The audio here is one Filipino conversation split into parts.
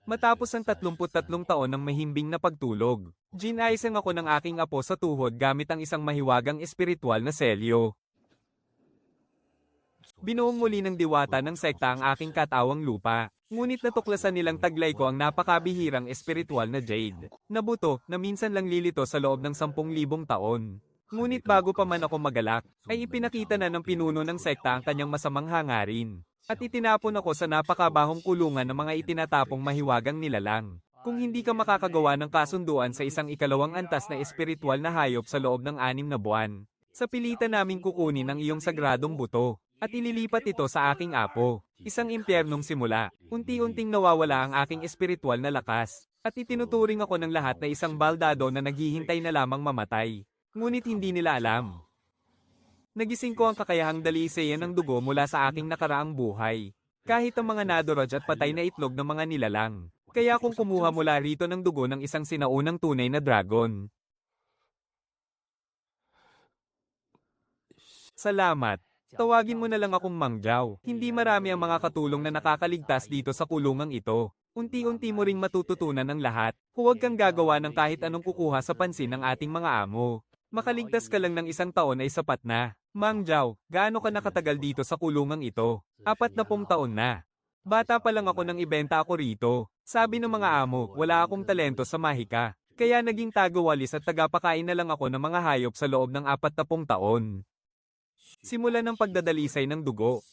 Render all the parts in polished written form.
Matapos ang 33 taon ng mahimbing na pagtulog, ginaisang ako ng aking apo sa tuhod gamit ang isang mahiwagang espiritual na selyo. Binuong muli ng diwata ng sekta ang aking katawang lupa. Ngunit natuklasan nilang taglay ko ang napakabihirang espiritual na jade, na buto na minsan lang lilito sa loob ng 10,000 taon. Ngunit bago pa man ako magalak, ay ipinakita na ng pinuno ng sekta ang kanyang masamang hangarin. At itinapon ako sa napakabahong kulungan ng mga itinatapong mahiwagang nilalang. Kung hindi ka makakagawa ng kasunduan sa isang ikalawang antas na espiritual na hayop sa loob ng 6 na buwan, sa pilitan naming kukunin ang iyong sagradong buto, at ililipat ito sa aking apo. Isang impyernong simula. Unti-unting nawawala ang aking espiritual na lakas, at itinuturing ako ng lahat na isang baldado na naghihintay na lamang mamatay. Ngunit hindi nila alam. Nagising ko ang kakayahang dalisayan ng dugo mula sa aking nakaraang buhay. Kahit ang mga naduraj at patay na itlog ng mga nilalang. Kaya kung kumuha mula rito ng dugo ng isang sinaunang tunay na dragon. Salamat. Tawagin mo na lang akong Mang Jao. Hindi marami ang mga katulong na nakakaligtas dito sa kulungang ito. Unti-unti mo ring matututunan ng lahat. Huwag kang gagawa ng kahit anong kukuha sa pansin ng ating mga amo. Makaligtas ka lang ng 1 taon ay sapat na. Mang Jao, gaano ka nakatagal dito sa kulungang ito? 40 taon na. Bata pa lang ako nang ibenta ako rito. Sabi ng mga amo, wala akong talento sa mahika. Kaya naging tagawalis at tagapakain na lang ako ng mga hayop sa loob ng 40 taon. Simula ng pagdadalisay ng dugo.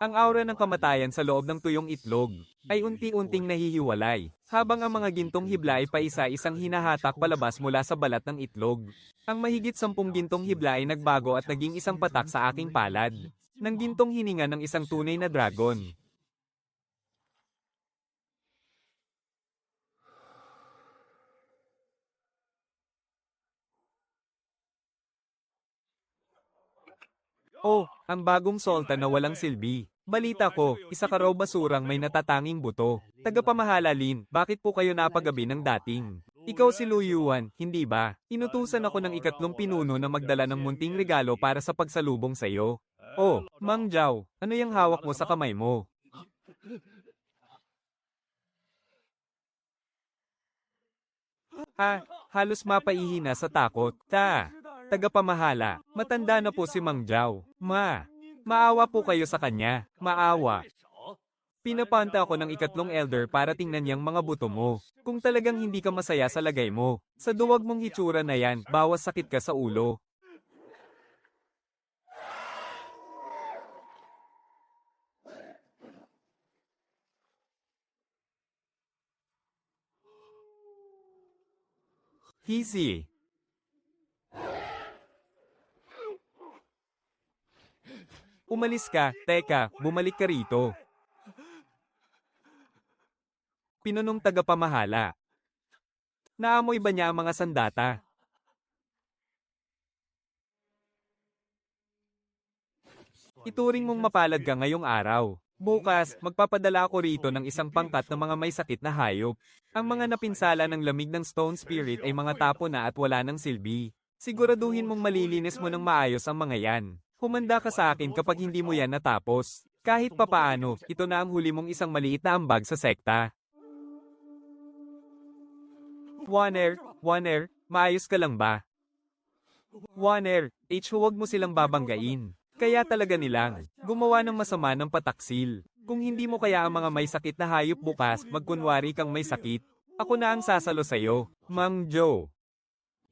Ang aura ng kamatayan sa loob ng tuyong itlog ay unti-unting nahihiwalay, habang ang mga gintong hibla ay paisa-isang hinahatak palabas mula sa balat ng itlog. Ang mahigit 10 gintong hibla ay nagbago at naging isang patak sa aking palad, ng gintong hininga ng isang tunay na dragon. Oh, ang bagong sultan na walang silbi. Balita ko, isa ka raw basurang may natatanging buto. Tagapamahala Lin, bakit po kayo napagabi ng dating? Ikaw si Lu Yuan, hindi ba? Inutusan ako ng 3 pinuno na magdala ng munting regalo para sa pagsalubong sa iyo. Oh, Mang Jao, ano yung hawak mo sa kamay mo? Halos mapaihina sa takot. Tagapamahala, matanda na po si Mang Jao. Maawa po kayo sa kanya. Maawa. Pinapanta ako ng 3 elder para tingnan niyang mga buto mo. Kung talagang hindi ka masaya sa lagay mo, sa duwag mong hitsura na yan, bawas sakit ka sa ulo. Easy. Umalis ka, teka, bumalik ka rito. Pinunong tagapamahala. Naamoy ba niya ang mga sandata? Ituring mong mapalad ka ngayong araw. Bukas, magpapadala ako rito ng isang pangkat ng mga may sakit na hayop. Ang mga napinsala ng lamig ng Stone Spirit ay mga tapo na at wala ng silbi. Siguraduhin mong malilinis mo ng maayos ang mga yan. Humanda ka sa akin kapag hindi mo yan natapos. Kahit papaano, ito na ang huli mong isang maliit na ambag sa sekta. Waner, maayos ka lang ba? Waner, huwag mo silang babanggain. Kaya talaga nilang gumawa ng masama ng pataksil. Kung hindi mo kaya ang mga may sakit na hayop bukas, magkunwari kang may sakit. Ako na ang sasalo sa'yo, Mang Joe.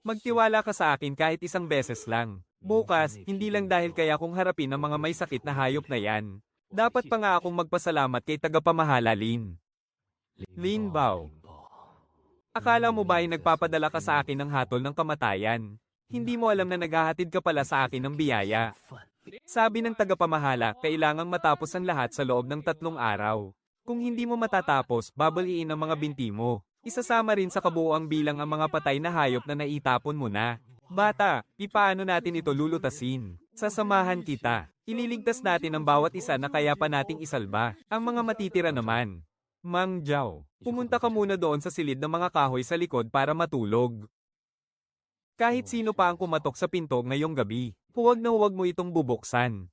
Magtiwala ka sa akin kahit isang beses lang. Bukas, hindi lang dahil kaya kong harapin ang mga may sakit na hayop na yan. Dapat pa nga akong magpasalamat kay tagapamahala Lin. Lin Bao. Akala mo ba ay nagpapadala ka sa akin ng hatol ng kamatayan? Hindi mo alam na naghahatid ka pala sa akin ng biyaya. Sabi ng tagapamahala, kailangang matapos ang lahat sa loob ng 3 araw. Kung hindi mo matatapos, babaliin ang mga binti mo. Isasama rin sa kabuuang bilang ang mga patay na hayop na naitapon mo na. Bata, paano natin ito lulutasin? Sasamahan kita. Ililigtas natin ang bawat isa na kaya pa nating isalba. Ang mga matitira naman. Mang Jao, pumunta ka muna doon sa silid ng mga kahoy sa likod para matulog. Kahit sino pa ang kumatok sa pinto ngayong gabi, huwag na huwag mo itong bubuksan.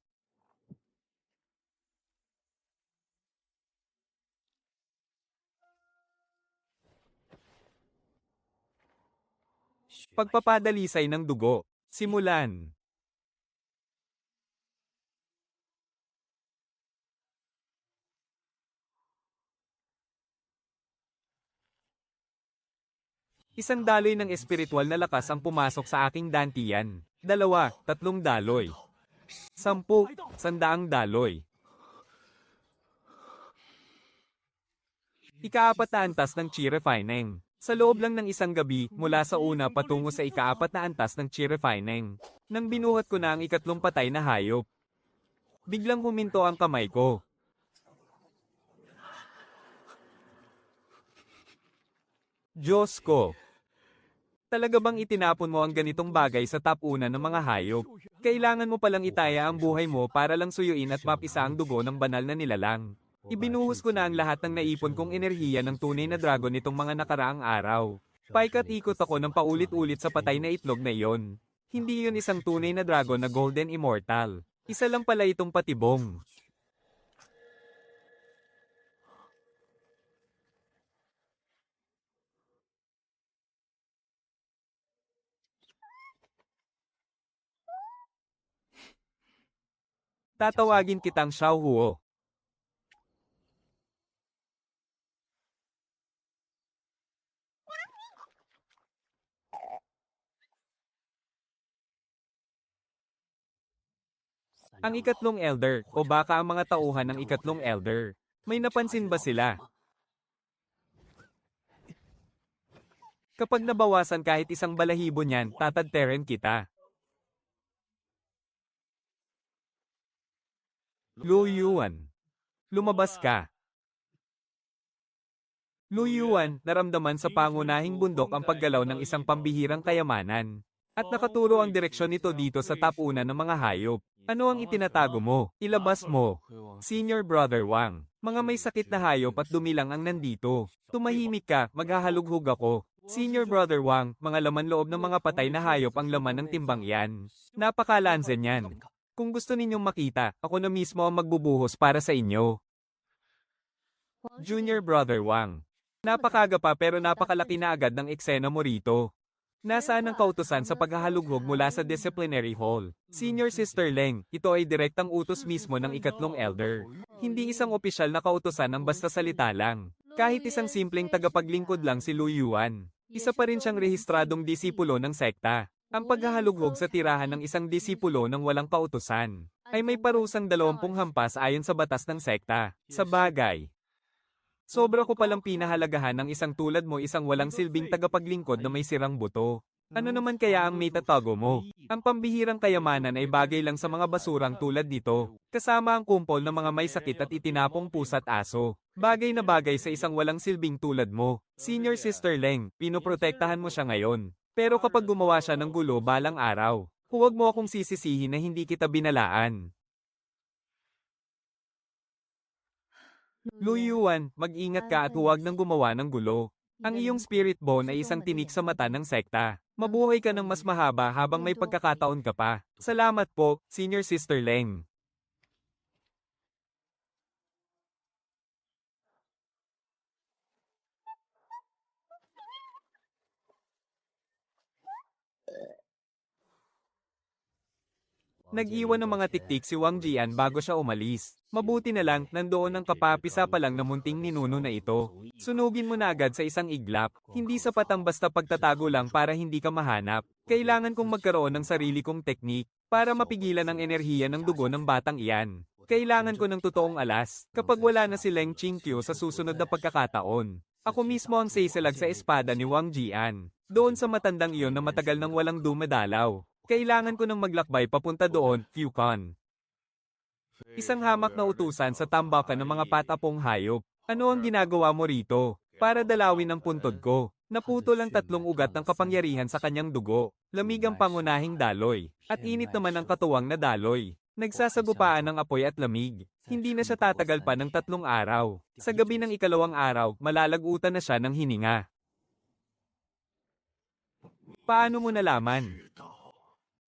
Pagpapadalisay ng dugo. Simulan. Isang daloy ng espiritual na lakas ang pumasok sa aking dantian. 2, 3 daloy. 10, 100 daloy. Ika-4 na antas ng chi refining. Sa loob lang ng isang gabi, mula sa una patungo sa ika-4 na antas ng chi refining. Nang binuhat ko na ang ikatlong patay na hayop. Biglang huminto ang kamay ko. Diyos ko! Talaga bang itinapon mo ang ganitong bagay sa top una ng mga hayop? Kailangan mo palang itaya ang buhay mo para lang suyuin at mapisa ang dugo ng banal na nilalang. Ibinuhos ko na ang lahat ng naipon kong enerhiya ng tunay na dragon nitong mga nakaraang araw. Paikat-ikot ako ng paulit-ulit sa patay na itlog na iyon. Hindi yun isang tunay na dragon na golden immortal. Isa lang pala itong patibong. Tatawagin kitang Xiao Huo. Ang ikatlong elder, o baka ang mga tauhan ng ikatlong elder. May napansin ba sila? Kapag nabawasan kahit isang balahibo niyan, tatadteren kita. Lu Yuan. Lumabas ka. Lu Yuan, naramdaman sa pangunahing bundok ang paggalaw ng isang pambihirang kayamanan. At nakaturo ang direksyon nito dito sa top una ng mga hayop. Ano ang itinatago mo? Ilabas mo. Senior Brother Wang. Mga may sakit na hayop at dumilang ang nandito. Tumahimik ka, maghahalughog ako. Senior Brother Wang, mga laman loob ng mga patay na hayop ang laman ng timbang yan. Napakalansen yan. Kung gusto ninyong makita, ako na mismo ang magbubuhos para sa inyo. Junior Brother Wang. Napakaga pa pero napakalaki na agad ng eksena mo rito. Nasaan ang kautusan sa paghahalughog mula sa disciplinary hall? Senior Sister Leng, ito ay direktang utos mismo ng ikatlong elder. Hindi isang opisyal na kautusan ang basta salita lang. Kahit isang simpleng tagapaglingkod lang si Lu Yuan. Isa pa rin siyang rehistradong disipulo ng sekta. Ang paghahalughog sa tirahan ng isang disipulo ng walang kautusan ay may parusang 20 hampas ayon sa batas ng sekta. Sa bagay, sobra ko palang pinahalagahan ng isang tulad mo, isang walang silbing tagapaglingkod na may sirang buto. Ano naman kaya ang may tatago mo? Ang pambihirang kayamanan ay bagay lang sa mga basurang tulad nito. Kasama ang kumpol ng mga may sakit at itinapong pusa't aso. Bagay na bagay sa isang walang silbing tulad mo. Senior Sister Leng, pinoprotektahan mo siya ngayon. Pero kapag gumawa siya ng gulo balang araw, huwag mo akong sisisihin na hindi kita binalaan. Lu Yuan, mag-ingat ka at huwag nang gumawa ng gulo. Ang iyong spirit bone ay isang tinik sa mata ng sekta. Mabuhay ka ng mas mahaba habang may pagkakataon ka pa. Salamat po, Senior Sister Leng. Nag-iwan ng mga tiktik si Wang Jian bago siya umalis. Mabuti na lang, nandoon ang kapapisa pa lang na munting ninuno na ito. Sunugin mo na agad sa isang iglap. Hindi sapat ang basta pagtatago lang para hindi ka mahanap. Kailangan kong magkaroon ng sarili kong teknik para mapigilan ang enerhiya ng dugo ng batang iyan. Kailangan ko ng totoong alas. Kapag wala na si Leng Qingqiu sa susunod na pagkakataon, ako mismo ang sisalag sa espada ni Wang Jian. Doon sa matandang iyon na matagal nang walang dumadalaw. Kailangan ko ng maglakbay papunta doon, Fucon. Isang hamak na utusan sa tambakan ng mga patapong hayop. Ano ang ginagawa mo rito? Para dalawin ang puntod ko. Naputol ang 3 ugat ng kapangyarihan sa kanyang dugo. Lamig ang pangunahing daloy. At init naman ang katuwang na daloy. Nagsasagupaan ng apoy at lamig. Hindi na siya tatagal pa ng 3 araw. Sa gabi ng ikalawang araw, malalagutan na siya ng hininga. Paano mo nalaman?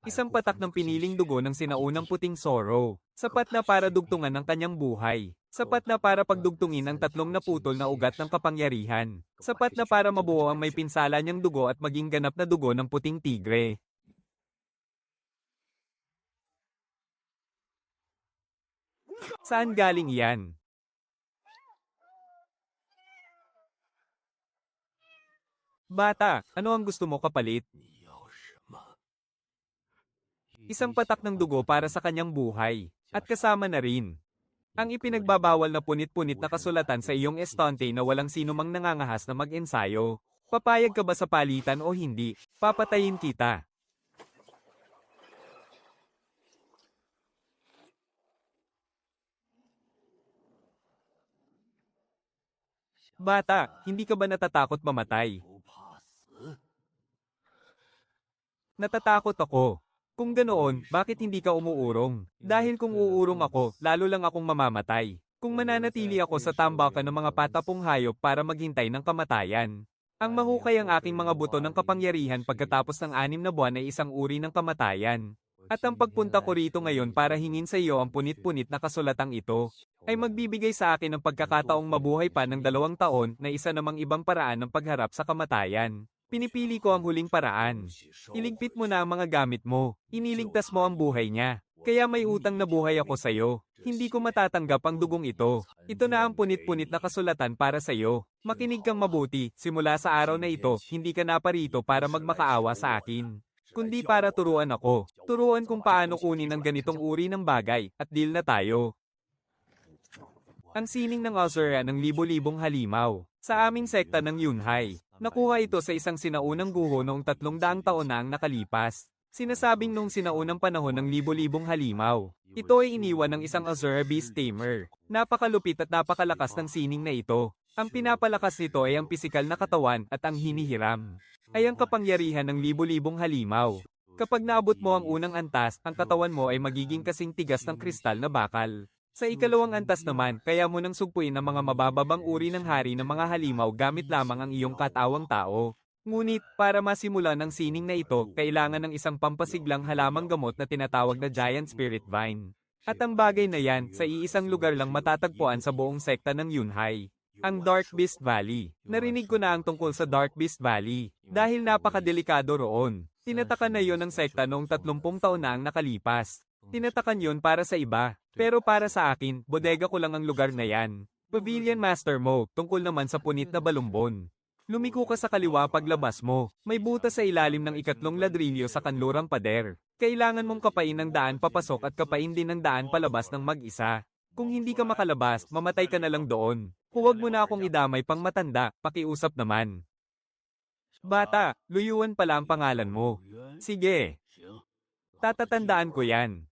Isang patak ng piniling dugo ng sinaunang puting Sorrow, sapat na para dugtungan ng kanyang buhay. Sapat na para pagdugtungin ang tatlong naputol na ugat ng kapangyarihan. Sapat na para mabuo ang may pinsala niyang dugo at maging ganap na dugo ng puting tigre. Saan galing yan? Bata, ano ang gusto mo kapalit? Isang patak ng dugo para sa kanyang buhay. At kasama na rin ang ipinagbabawal na punit-punit na kasulatan sa iyong estante na walang sinumang nangangahas na mag-ensayo. Papayag ka ba sa palitan o hindi? Papatayin kita. Bata, hindi ka ba natatakot mamatay? Natatakot ako. Kung ganoon, bakit hindi ka umuurong? Dahil kung uurong ako, lalo lang akong mamamatay. Kung mananatili ako sa tambakan ng mga patapong hayop para maghintay ng kamatayan. Ang mahukay ang aking mga buto ng kapangyarihan pagkatapos ng 6 na buwan ay isang uri ng kamatayan. At ang pagpunta ko rito ngayon para hingin sa iyo ang punit-punit na kasulatang ito, ay magbibigay sa akin ng pagkakataong mabuhay pa ng 2 taon na isa namang ibang paraan ng pagharap sa kamatayan. Pinipili ko ang huling paraan. Iligpit mo na ang mga gamit mo. Iniligtas mo ang buhay niya. Kaya may utang na buhay ako sa iyo. Hindi ko matatanggap ang dugong ito. Ito na ang punit-punit na kasulatan para sa iyo. Makinig kang mabuti. Simula sa araw na ito, hindi ka naparito para magmakaawa sa akin, kundi para turuan ako. Turuan kung paano kunin ang ganitong uri ng bagay, at deal na tayo. Ang sining ng Azura ng libo-libong halimaw. Sa aming sekta ng Yunhai, nakuha ito sa isang sinaunang guho noong 300 taon na ang nakalipas. Sinasabing noong sinaunang panahon ng libo-libong halimaw. Ito ay iniwan ng isang Azura Beast Tamer. Napakalupit at napakalakas ng sining na ito. Ang pinapalakas nito ay ang pisikal na katawan at ang hinihiram ay ang kapangyarihan ng libo-libong halimaw. Kapag naabot mo ang unang antas, ang katawan mo ay magiging kasing tigas ng kristal na bakal. Sa ikalawang antas naman, kaya mo nang sugpuin ang mga mabababang uri ng hari ng mga halimaw gamit lamang ang iyong katawang tao. Ngunit, para masimulan ang sining na ito, kailangan ng isang pampasiglang halamang gamot na tinatawag na Giant Spirit Vine. At ang bagay na yan, sa iisang lugar lang matatagpuan sa buong sekta ng Yunhai. Ang Dark Beast Valley. Narinig ko na ang tungkol sa Dark Beast Valley, dahil napakadelikado roon. Tinatakan na yon ng sekta noong 30 taon na ang nakalipas. Tinatakan yon para sa iba. Pero para sa akin, bodega ko lang ang lugar na yan. Pavilion Master mo, tungkol naman sa punit na balumbon. Lumiko ka sa kaliwa paglabas mo. May butas sa ilalim ng 3 ladrilyo sa kanlurang pader. Kailangan mong kapain ng daan papasok at kapain din ng daan palabas ng mag-isa. Kung hindi ka makalabas, mamatay ka na lang doon. Huwag mo na akong idamay pang matanda, pakiusap naman. Bata, Luyuan pala ang pangalan mo. Sige. Tatatandaan ko yan.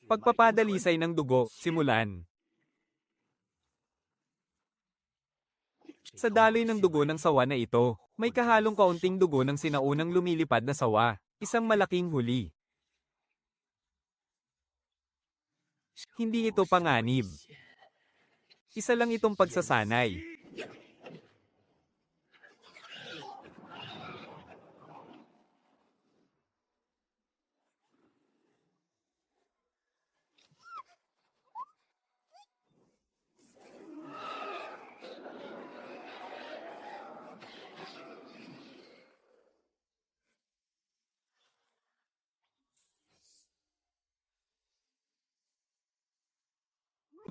Pagpapadalisay ng dugo, simulan. Sa daloy ng dugo ng sawa na ito, may kahalong kaunting dugo ng sinaunang lumilipad na sawa, isang malaking huli. Hindi ito panganib. Isa lang itong pagsasanay.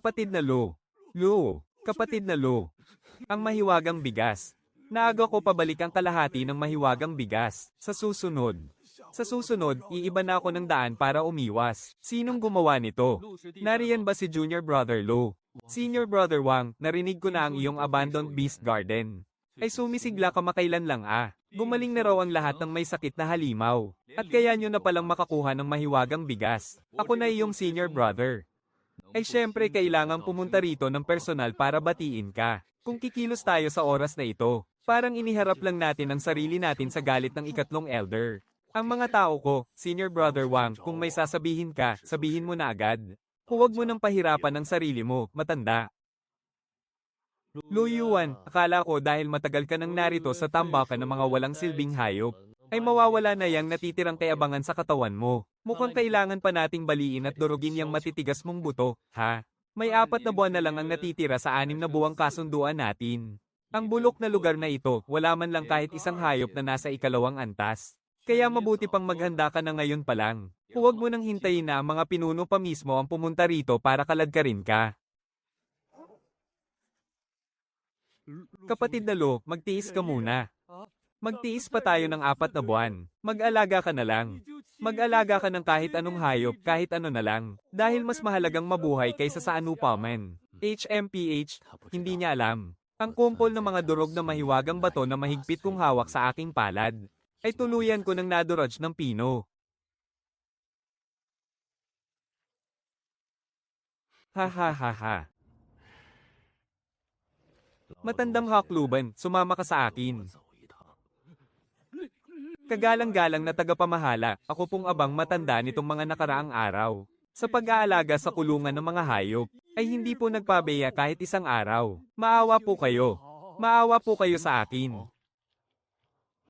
Kapatid na Lo. Lo, kapatid na Lo. Ang mahiwagang bigas. Naaga ko pabalik ang kalahati ng mahiwagang bigas. Sa susunod, iiba na ako ng daan para umiwas. Sinong gumawa nito? Nariyan ba si Junior Brother Lo? Senior Brother Wang, narinig ko na ang iyong abandoned beast garden. Ay sumisigla kamakailan lang ah. Gumaling na raw ang lahat ng may sakit na halimaw. At kaya nyo na palang makakuha ng mahiwagang bigas. Ako na iyong senior brother. Ay syempre kailangan pumunta rito ng personal para batiin ka. Kung kikilos tayo sa oras na ito, parang iniharap lang natin ang sarili natin sa galit ng 3 elder. Ang mga tao ko, Senior Brother Wang, kung may sasabihin ka, sabihin mo na agad. Huwag mo nang pahirapan ang sarili mo, matanda. Lu Yuan, akala ko dahil matagal ka nang narito sa tambakan ng mga walang silbing hayop, ay mawawala na yang natitirang kayabangan sa katawan mo. Mukhang kailangan pa nating baliin at durugin yang matitigas mong buto, ha? May 4 na buwan na lang ang natitira sa 6 na buwang kasunduan natin. Ang bulok na lugar na ito, wala man lang kahit isang hayop na nasa ikalawang antas. Kaya mabuti pang maghanda ka na ngayon pa lang. Huwag mo nang hintayin na ang mga pinuno pa mismo ang pumunta rito para kaladkarin ka. Kapatid na Lo, magtiis ka muna. Magtiis pa tayo ng 4 na buwan. Mag-alaga ka na lang. Mag-alaga ka ng kahit anong hayop, kahit ano na lang. Dahil mas mahalagang mabuhay kaysa sa ano pa man. HMPH, hindi niya alam. Ang kumpol ng mga durog na mahiwagang bato na mahigpit kong hawak sa aking palad, ay tuluyan ko ng nadurog ng pino. Ha ha ha ha. Matandang hakluban, sumama ka sa akin. Kagalang-galang na tagapamahala, ako pong abang matanda nitong mga nakaraang araw. Sa pag-aalaga sa kulungan ng mga hayop, ay hindi po nagpabeya kahit isang araw. Maawa po kayo. Maawa po kayo sa akin.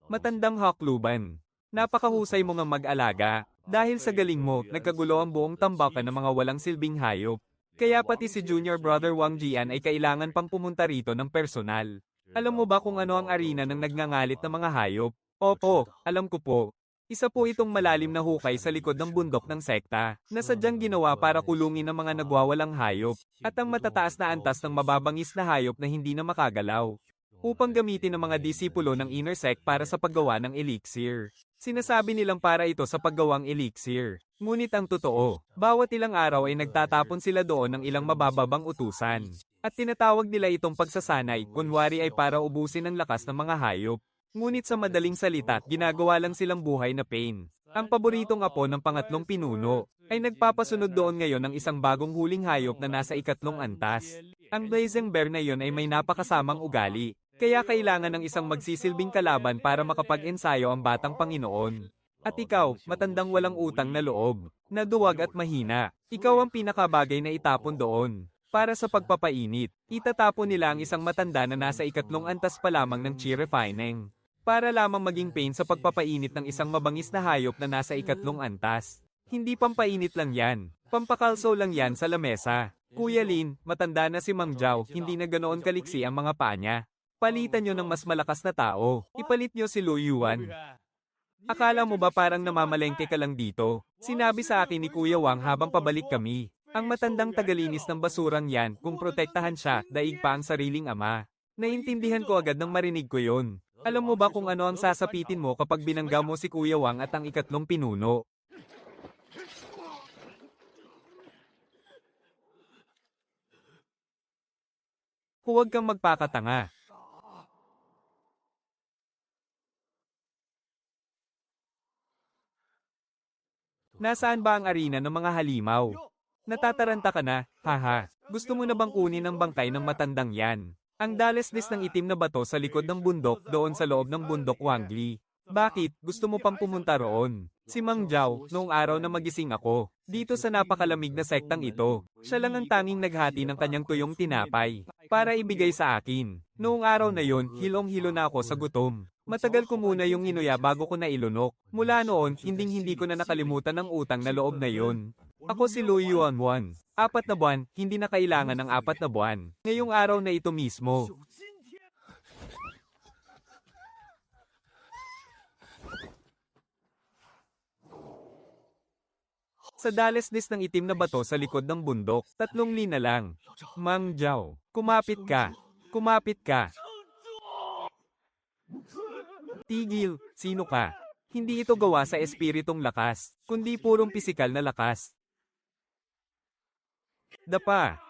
Matandang hakluban. Napakahusay mo nga mag-alaga. Dahil sa galing mo, nagkagulo ang buong tambakan ng mga walang silbing hayop. Kaya pati si Junior Brother Wang Jian ay kailangan pang pumunta rito ng personal. Alam mo ba kung ano ang arena ng nagngangalit na mga hayop? Opo, alam ko po. Isa po itong malalim na hukay sa likod ng bundok ng sekta, na sadyang ginawa para kulungin ang mga nagwawalang hayop, at ang matataas na antas ng mababangis na hayop na hindi na makagalaw. Upang gamitin ng mga disipulo ng inner sect para sa paggawa ng elixir. Sinasabi nilang para ito sa paggawang elixir. Ngunit ang totoo, bawat ilang araw ay nagtatapon sila doon ng ilang mabababang utusan. At tinatawag nila itong pagsasanay, kunwari ay para ubusin ang lakas ng mga hayop. Ngunit sa madaling salita, ginagawa lang silang buhay na pain. Ang paboritong apo ng pangatlong pinuno, ay nagpapasunod doon ngayon ng isang bagong huling hayop na nasa 2 antas. Ang blazing bear na yon ay may napakasamang ugali. Kaya kailangan ng isang magsisilbing kalaban para makapag-ensayo ang batang Panginoon. At ikaw, matandang walang utang na loob, na duwag at mahina. Ikaw ang pinakabagay na itapon doon. Para sa pagpapainit, itatapon nila ang isang matanda na nasa 2 antas pa lamang ng chi refining. Para lamang maging pain sa pagpapainit ng isang mabangis na hayop na nasa 2 antas. Hindi pampainit lang yan, pampakalso lang yan sa lamesa. Kuya Lin, matanda na si Mang Jiao, hindi na ganoon kaliksi ang mga paa niya. Palitan nyo ng mas malakas na tao. Ipalit nyo si Lu Yuan. Akala mo ba parang namamalengke ka lang dito? Sinabi sa akin ni Kuya Wang habang pabalik kami. Ang matandang tagalinis ng basurang yan, kung protektahan siya, daig pa ang sariling ama. Naintindihan ko agad nang marinig ko yon. Alam mo ba kung ano ang sasapitin mo kapag binangga mo si Kuya Wang at ang 3 pinuno? Huwag kang magpakatanga. Nasaan ba ang arena ng mga halimaw? Natataranta ka na, haha. Gusto mo na bang kunin ang bangkay ng matandang yan? Ang dalesdes ng itim na bato sa likod ng bundok doon sa loob ng bundok Wangli. Bakit? Gusto mo pang pumunta roon? Si Mang Jiao, noong araw na magising ako, dito sa napakalamig na sektang ito, siya lang ang tanging naghati ng kanyang tuyong tinapay, para ibigay sa akin. Noong araw na yon, hilong-hilo na ako sa gutom. Matagal ko muna yung inuya bago ko nailunok. Mula noon, hindi ko na nakalimutan ang utang na loob na yon. Ako si Lu Yuan. 4 na buwan, hindi na kailangan ng 4 na buwan. Ngayong araw na ito mismo. Sa dalesdes ng itim na bato sa likod ng bundok, 3 lina lang. Mang Jiao, kumapit ka. Kumapit ka. Tigil, sino ka? Hindi ito gawa sa espiritong lakas, kundi purong pisikal na lakas. Dapa.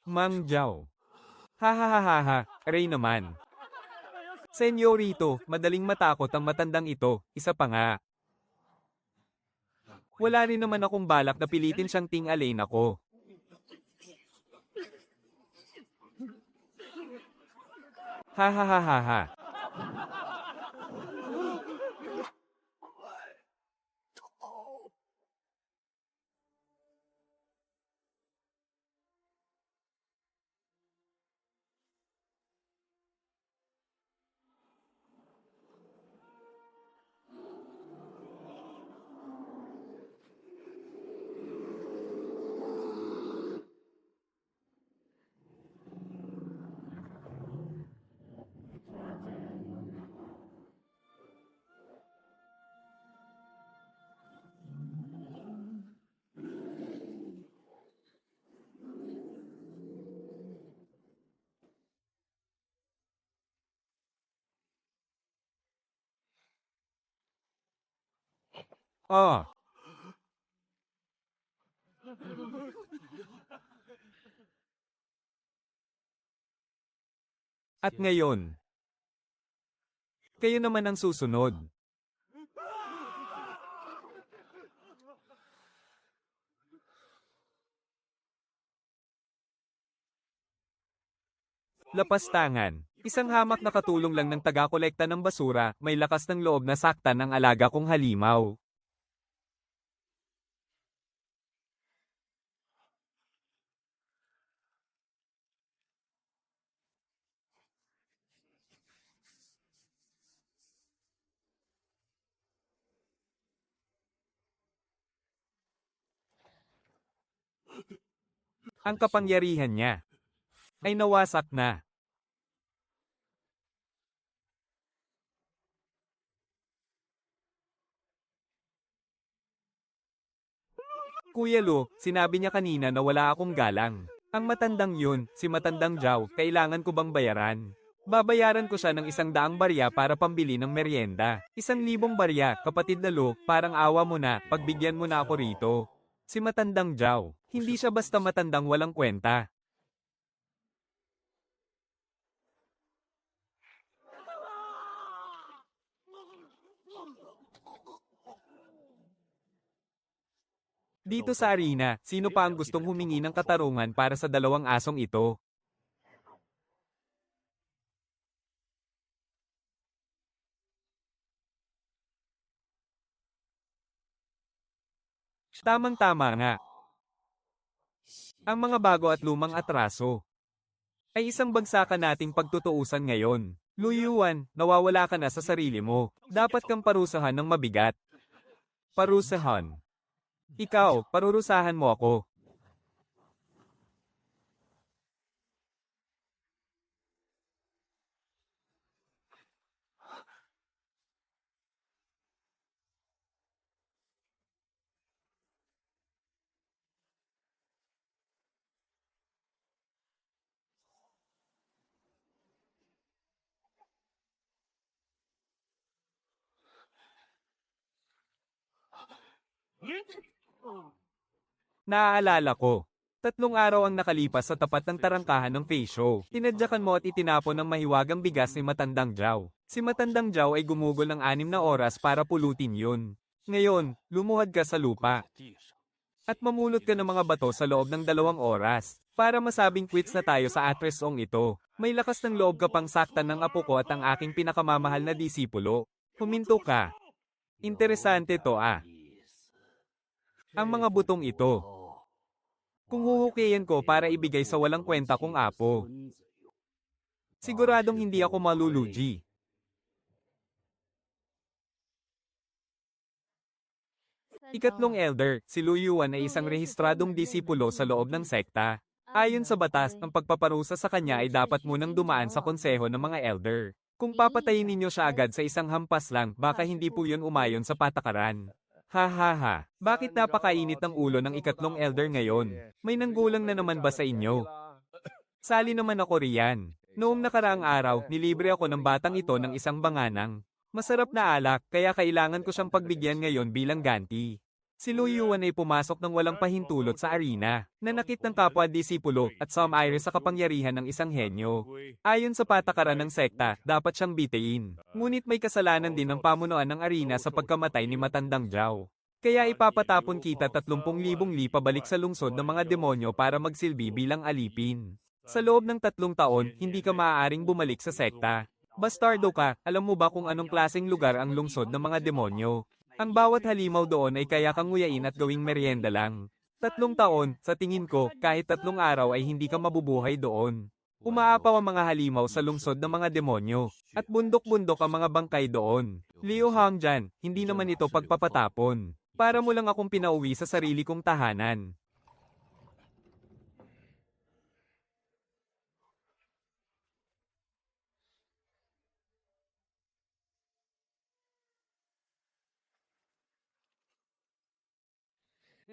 Mang Jiao. Hahaha, aray naman. Senyorito, madaling matakot ang matandang ito, isa pa nga. Wala rin naman akong balak na pilitin siyang ting-alain ako. Hahaha. Oh, at ngayon, kayo naman ang susunod. Lapastangan. Isang hamak na katulong lang ng taga-kolekta ng basura, may lakas ng loob na saktan ang alaga kong halimaw. Ang kapangyarihan niya ay nawasak na. Kuya Lu, sinabi niya kanina na wala akong galang. Ang matandang yun, si Matandang Zhao, kailangan ko bang bayaran? Babayaran ko siya ng 100 barya para pambili ng merienda. 1,000 barya, kapatid na Lu, parang awa mo na, pagbigyan mo na ako rito. Si Matandang Zhao, hindi siya basta matandang walang kwenta. Dito sa arena, sino pa ang gustong humingi ng katarungan para sa dalawang asong ito? Tamang-tama nga. Ang mga bago at lumang atraso ay isang bagsakan nating pagtutuusan ngayon. Luyuan, nawawala ka na sa sarili mo. Dapat kang parusahan ng mabigat. Parusahan. Ikaw, parurusahan mo ako. Naaalala ko. 3 araw ang nakalipas sa tapat ng tarangkahan ng face show. Tinadyakan mo at itinapon ng mahiwagang bigas ni Matandang Zhao. Si Matandang Zhao ay gumugol ng 6 na oras para pulutin yun. Ngayon, lumuhad ka sa lupa. At mamulot ka ng mga bato sa loob ng 2 oras. Para masabing quits na tayo sa atres song ito. May lakas ng loob ka pang saktan ng apo ko at ang aking pinakamamahal na disipulo. Huminto ka. Interesante to ah. Ang mga butong ito. Kung huhukayin ko para ibigay sa walang kwenta kong apo. Siguradong hindi ako malulugi. Ikatlong elder, si Lu Yuan ay isang rehistradong disipulo sa loob ng sekta. Ayon sa batas, ang pagpaparusa sa kanya ay dapat munang dumaan sa konseho ng mga elder. Kung papatayin ninyo siya agad sa isang hampas lang, baka hindi po yun umayon sa patakaran. Ha ha ha, bakit napakainit ng ulo ng ikatlong elder ngayon? May nanggulang na naman ba sa inyo? Sali naman ako riyan. Noong nakaraang araw, nilibre ako ng batang ito ng isang banganang. Masarap na alak, kaya kailangan ko siyang pagbigyan ngayon bilang ganti. Si Lu Yuan ay pumasok ng walang pahintulot sa arena, nanakit ng kapwa-disipulo at sumire sa kapangyarihan ng isang henyo. Ayon sa patakaran ng sekta, dapat siyang bitayin. Ngunit may kasalanan din ng pamunuan ng arena sa pagkamatay ni Matandang Zhao. Kaya ipapatapon kita 30,000 li pabalik sa lungsod ng mga demonyo para magsilbi bilang alipin. Sa loob ng 3 taon, hindi ka maaaring bumalik sa sekta. Bastardo ka, alam mo ba kung anong klaseng lugar ang lungsod ng mga demonyo? Ang bawat halimaw doon ay kaya kang nguyain at gawing merienda lang. 3 taon, sa tingin ko, kahit 3 araw ay hindi ka mabubuhay doon. Umaapaw ang mga halimaw sa lungsod ng mga demonyo, at bundok-bundok ang mga bangkay doon. Liu Hongjian, hindi naman ito pagpapatapon. Para mo lang akong pinauwi sa sarili kong tahanan.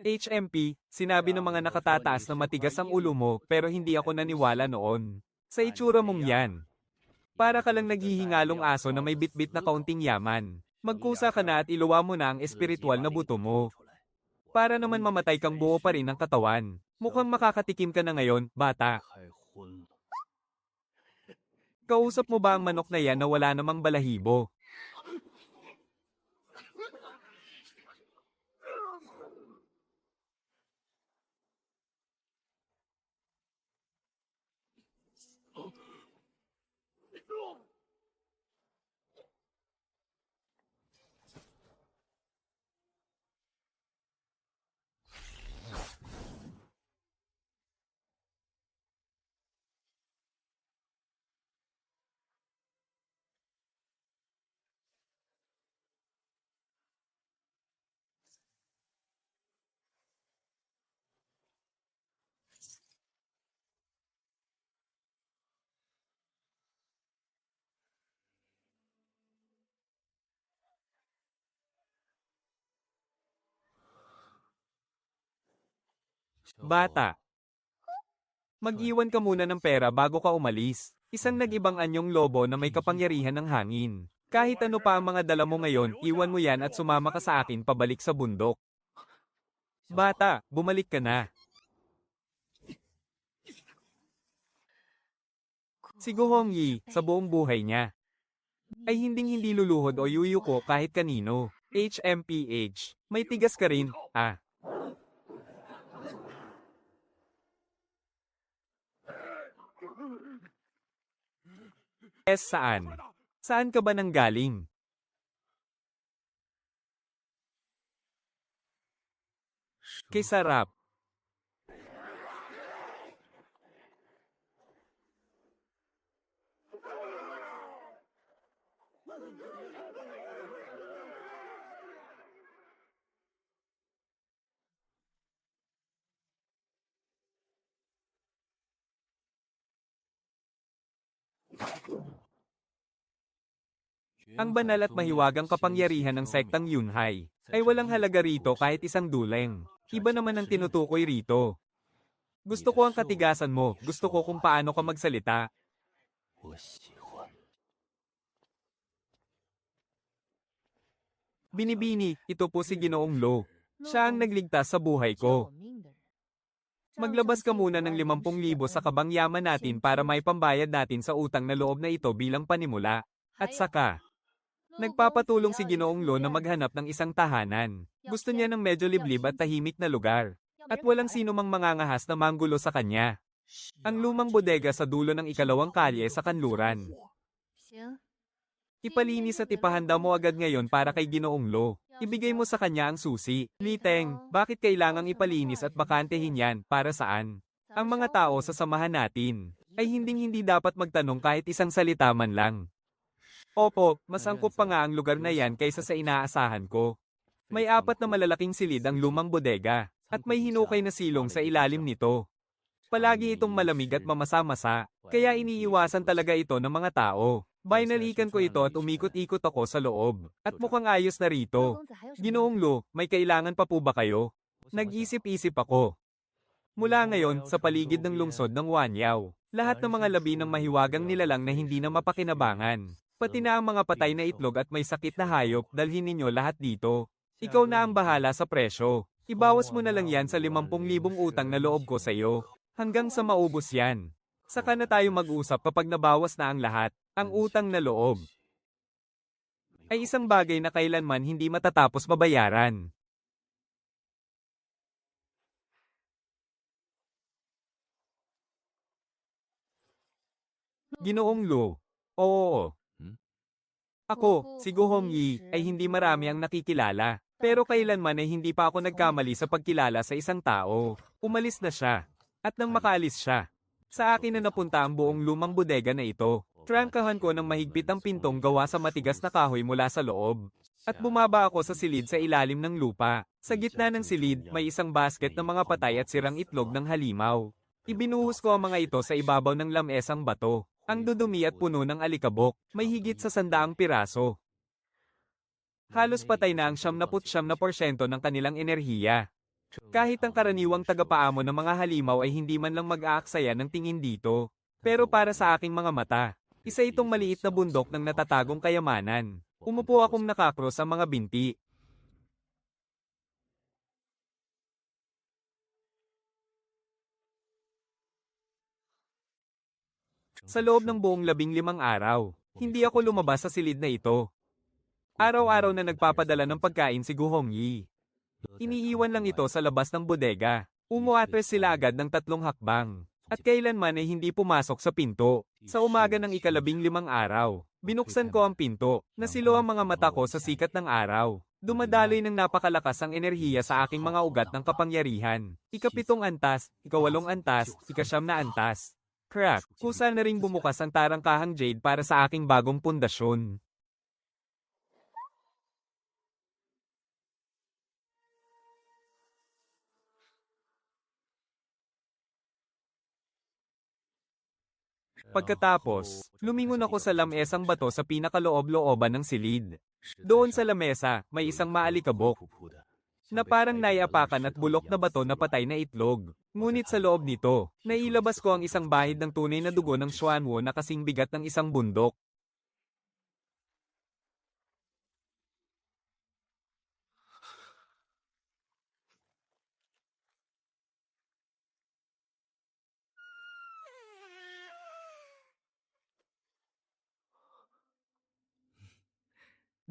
HMP, sinabi ng mga nakatataas na matigas ang ulo mo pero hindi ako naniwala noon. Sa itsura mong yan. Para ka lang naghihingalong aso na may bitbit na kaunting yaman. Magkusa ka na at iluwa mo na ang espiritual na buto mo. Para naman mamatay kang buo pa rin ng katawan. Mukhang makakatikim ka na ngayon, bata. Kausap mo ba ang manok na yan na wala namang balahibo? Bata, mag-iwan ka muna ng pera bago ka umalis. Isang nag-ibang anyong lobo na may kapangyarihan ng hangin. Kahit ano pa ang mga dala mo ngayon, iwan mo yan at sumama ka sa akin pabalik sa bundok. Bata, bumalik ka na. Si Guhong Yi, sa buong buhay niya, ay hindi luluhod o yuyuko kahit kanino. HMPH, may tigas ka rin, ah. Saan? Saan ka ba nanggaling? Kay sarap. Ang banal at mahiwagang kapangyarihan ng sektang Yunhai ay walang halaga rito kahit isang duleng. Iba naman ang tinutukoy rito. Gusto ko ang katigasan mo, gusto ko kung paano ka magsalita. Binibini, ito po si Ginoong Lo. Siya ang nagligtas sa buhay ko. Maglabas ka muna ng 50,000 sa kabangyaman natin para may pambayad natin sa utang na loob na ito bilang panimula. At saka, nagpapatulong si Ginoong Lo na maghanap ng isang tahanan. Gusto niya ng medyo liblib at tahimik na lugar. At walang sino mang mangangahas na manggulo sa kanya. Ang lumang bodega sa dulo ng ikalawang kalye sa kanluran. Ipalinis at ipahanda mo agad ngayon para kay Ginoong Lo. Ibigay mo sa kanya ang susi. Liteng, bakit kailangang ipalinis at bakantehin yan? Para saan? Ang mga tao sa samahan natin ay hindi dapat magtanong kahit isang salita man lang. Opo, mas angkop pa nga ang lugar na yan kaysa sa inaasahan ko. May 4 na malalaking silid ang lumang bodega, at may hinukay na silong sa ilalim nito. Palagi itong malamig at mamasa-masa, kaya iniiwasan talaga ito ng mga tao. Binalikan ko ito at umikot-ikot ako sa loob, at mukhang ayos na rito. Ginoong Lo, may kailangan pa po ba kayo? Nag-isip-isip ako. Mula ngayon, sa paligid ng lungsod ng Wanyao, lahat ng mga labi ng mahiwagang nilalang na hindi na mapakinabangan. Pati na ang mga patay na itlog at may sakit na hayop, dalhin ninyo lahat dito. Ikaw na ang bahala sa presyo. Ibawas mo na lang yan sa 50,000 utang na loob ko sa iyo. Hanggang sa maubos yan. Saka na tayo mag-usap kapag nabawas na ang lahat. Ang utang na loob ay isang bagay na kailanman hindi matatapos mabayaran. Ginoong Lo. Oo. Ako, si Guhong Yi, ay hindi marami ang nakikilala. Pero kailanman ay hindi pa ako nagkamali sa pagkilala sa isang tao. Umalis na siya. At nang makaalis siya, sa akin na napunta ang buong lumang bodega na ito. Trangkahan ko ng mahigpit ang pintong gawa sa matigas na kahoy mula sa loob. At bumaba ako sa silid sa ilalim ng lupa. Sa gitna ng silid, may isang basket ng mga patay at sirang itlog ng halimaw. Ibinuhos ko ang mga ito sa ibabaw ng lamesang bato. Ang dudumi at puno ng alikabok, may higit sa 100 piraso. Halos patay na ang 99% ng kanilang enerhiya. Kahit ang karaniwang tagapaamo ng mga halimaw ay hindi man lang mag-aaksaya ng tingin dito. Pero para sa aking mga mata, isa itong maliit na bundok ng natatagong kayamanan. Umupo akong nakakros sa mga binti. Sa loob ng buong 15 araw, hindi ako lumabas sa silid na ito. Araw-araw na nagpapadala ng pagkain si Gu Hongyi. Iniiwan lang ito sa labas ng bodega. Umuatres sila agad ng 3 hakbang. At kailanman ay hindi pumasok sa pinto. Sa umaga ng 15 araw, binuksan ko ang pinto. Nasilo ang mga mata ko sa sikat ng araw. Dumadaloy ng napakalakas ang enerhiya sa aking mga ugat ng kapangyarihan. 7 antas, 8 antas, 9 na antas. Crack, kusa na ring bumukas ang tarangkahang jade para sa aking bagong pundasyon. Pagkatapos, lumingon ako sa lamesang bato sa pinakaloob-looban ng silid. Doon sa lamesa, may isang maalikabok na parang naiapakan at bulok na bato na patay na itlog. Ngunit sa loob nito, nailabas ko ang isang bahid ng tunay na dugo ng Xuanwo na kasing bigat ng isang bundok.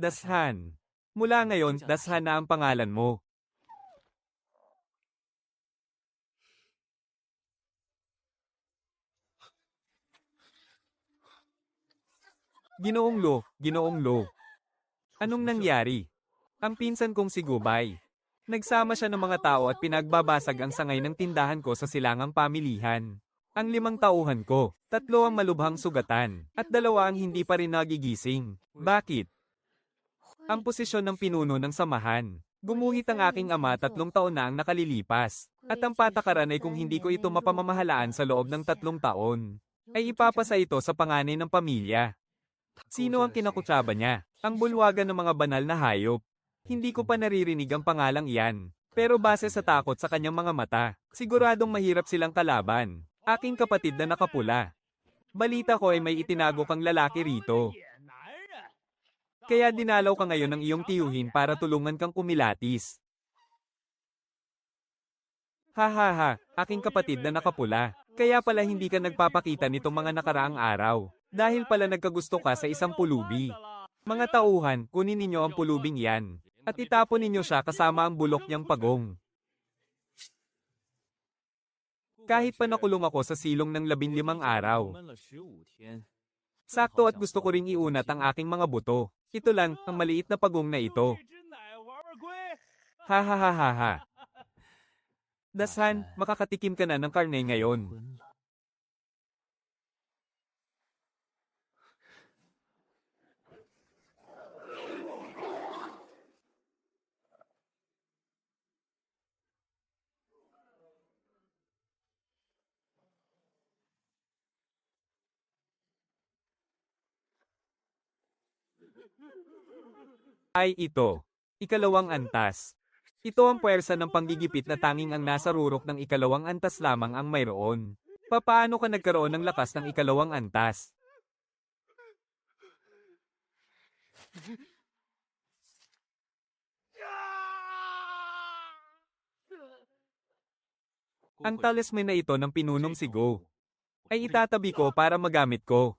Dashan. Mula ngayon, Dashan na ang pangalan mo. Ginoong Lo. Anong nangyari? Ang pinsan kong si Gubay. Nagsama siya ng mga tao at pinagbabasag ang sangay ng tindahan ko sa silangang pamilihan. Ang 5 tauhan ko, 3 ang malubhang sugatan, at 2 ang hindi pa rin nagigising. Bakit? Ang posisyon ng pinuno ng samahan. Gumuhit ang aking ama 3 taon na ang nakalilipas. At ang patakaran ay kung hindi ko ito mapamamahalaan sa loob ng 3 taon, ay ipapasa ito sa panganay ng pamilya. Sino ang kinakutsaba niya? Ang bulwagan ng mga banal na hayop. Hindi ko pa naririnig ang pangalang iyan. Pero base sa takot sa kanyang mga mata, siguradong mahirap silang kalaban. Aking kapatid na nakapula. Balita ko ay may itinago kang lalaki rito. Kaya dinalaw ka ngayon ng iyong tiyuhin para tulungan kang kumilatis. Ha, aking kapatid na nakapula. Kaya pala hindi ka nagpapakita nitong mga nakaraang araw. Dahil pala nagkagusto ka sa isang pulubi. Mga tauhan, kunin ninyo ang pulubing yan. At itapon ninyo siya kasama ang bulok niyang pagong. Kahit pa nakulong ako sa silong ng 15 araw. Sakto at gusto ko ring iunat ang aking mga buto. Ito lang, ang maliit na pagong na ito. Ha. Dashan, makakatikim ka na ng karne ngayon. Ay ito. 2 antas. Ito ang puwersa ng panggigipit na tanging ang nasa rurok ng 2 antas lamang ang mayroon. Papaano ka nagkaroon ng lakas ng 2 antas? Ang talisman na ito ng pinunong si Go ay itatabi ko para magamit ko.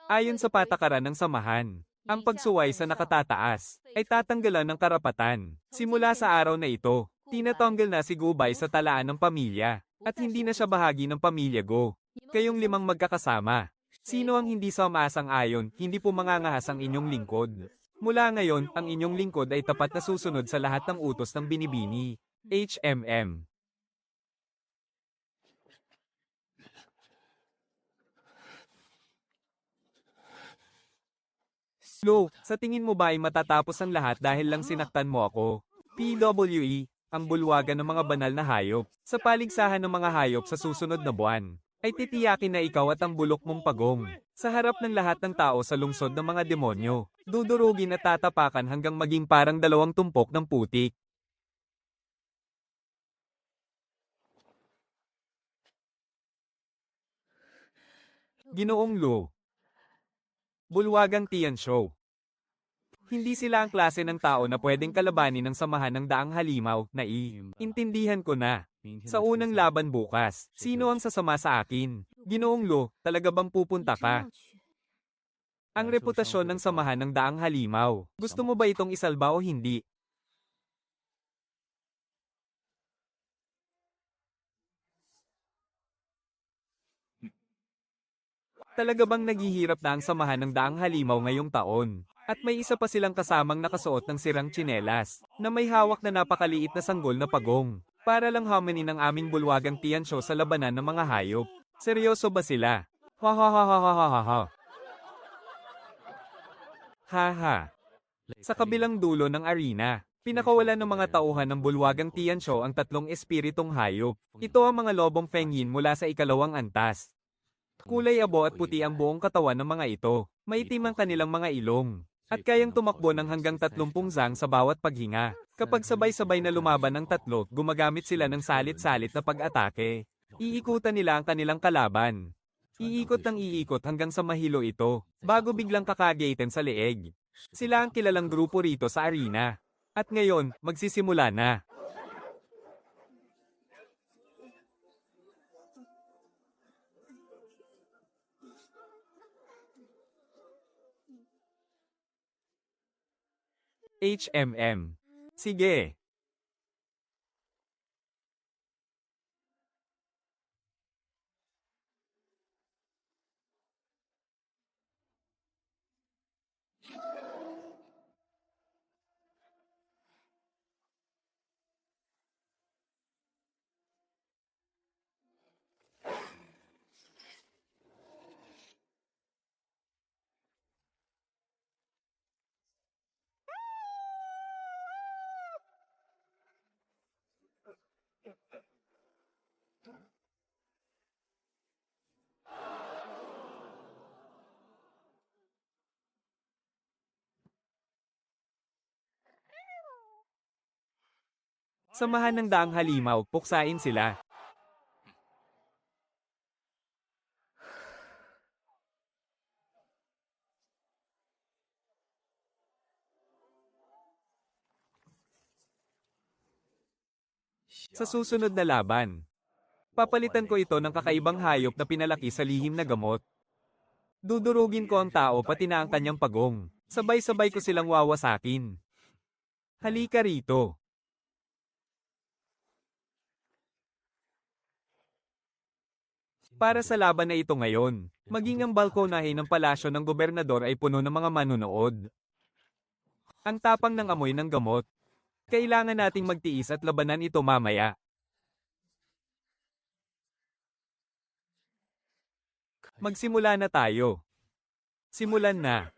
Ayon sa patakaran ng samahan, ang pagsuway sa nakatataas ay tatanggalan ng karapatan. Simula sa araw na ito, tinatanggal na si Gubay sa talaan ng pamilya at hindi na siya bahagi ng pamilya Go. Kayong 5 magkakasama. Sino ang hindi sumasang-ayon, hindi po mangangahas ang inyong lingkod. Mula ngayon, ang inyong lingkod ay tapat na susunod sa lahat ng utos ng binibini. HMM. Lo, sa tingin mo ba ay matatapos ang lahat dahil lang sinaktan mo ako? PWE, ang bulwagan ng mga banal na hayop. Sa paligsahan ng mga hayop sa susunod na buwan, ay titiyakin na ikaw at ang bulok mong pagong. Sa harap ng lahat ng tao sa lungsod ng mga demonyo, dudurugin at tatapakan hanggang maging parang 2 tumpok ng putik. Ginoong Lu, Bulwagang Tianshu. Hindi sila ang klase ng tao na pwedeng kalabanin ng samahan ng daang halimaw, Intindihan ko na. Sa unang laban bukas, sino ang sasama sa akin? Ginoong Lu, talaga bang pupunta ka? Ang reputasyon ng samahan ng daang halimaw. Gusto mo ba itong isalba o hindi? Talaga bang naghihirap na ang samahan ng daang halimaw ngayong taon? At may isa pa silang kasamang nakasuot ng sirang tsinelas, na may hawak na napakaliit na sanggol na pagong, para lang hamanin ang aming bulwagang Tianshu sa labanan ng mga hayop. Seryoso ba sila? Ha ha ha ha ha ha ha ha. Ha ha. Sa kabilang dulo ng arena, pinakawalan ng mga tauhan ng bulwagang Tianshu ang tatlong espiritong hayop. Ito ang mga lobong Fengyin mula sa ikalawang antas. Kulay abo at puti ang buong katawan ng mga ito. Maitim ang kanilang mga ilong. At kayang tumakbo ng hanggang 30 zang sa bawat paghinga. Kapag sabay-sabay na lumaban ang tatlo, gumagamit sila ng salit-salit na pag-atake. Iikutan nila ang kanilang kalaban. Iikot ng iikot hanggang sa mahilo ito, bago biglang kakagatin sa leeg. Sila ang kilalang grupo rito sa arena. At ngayon, magsisimula na. HMM. Sige. Samahan ng daang halimaw, puksain sila. Sa susunod na laban, papalitan ko ito ng kakaibang hayop na pinalaki sa lihim na gamot. Dudurugin ko ang tao pati na ang kanyang pagong. Sabay-sabay ko silang wawasakin. Halika rito. Para sa laban na ito ngayon, maging ang balkonahe ng palasyo ng gobernador ay puno ng mga manunood. Ang tapang ng amoy ng gamot. Kailangan nating magtiis at labanan ito mamaya. Magsimula na tayo. Simulan na.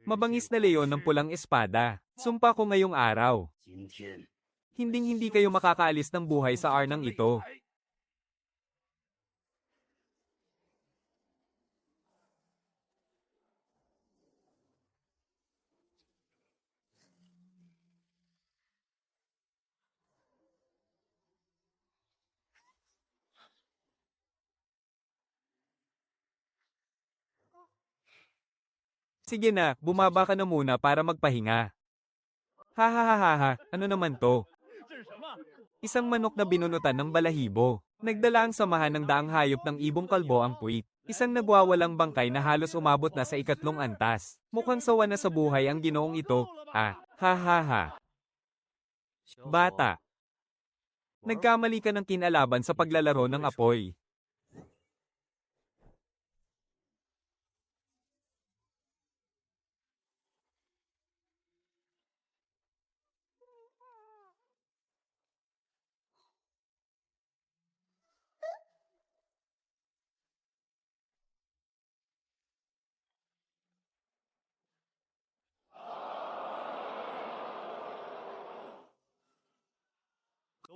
Mabangis na leon ng pulang espada. Sumpa ko ngayong araw. Hinding-hindi kayo makakaalis ng buhay sa arnang ito. Sige na, bumaba ka na muna para magpahinga. Ha ha ha ha ha, ano naman to? Isang manok na binunutan ng balahibo. Nagdala ang samahan ng daang hayop ng ibong kalbo ang puwit. Isang nagwawalang bangkay na halos umabot na sa ikatlong antas. Mukhang sawa na sa buhay ang ginoong ito. Ah, ha ha ha. Bata, nagkamali ka ng kinalaban sa paglalaro ng apoy.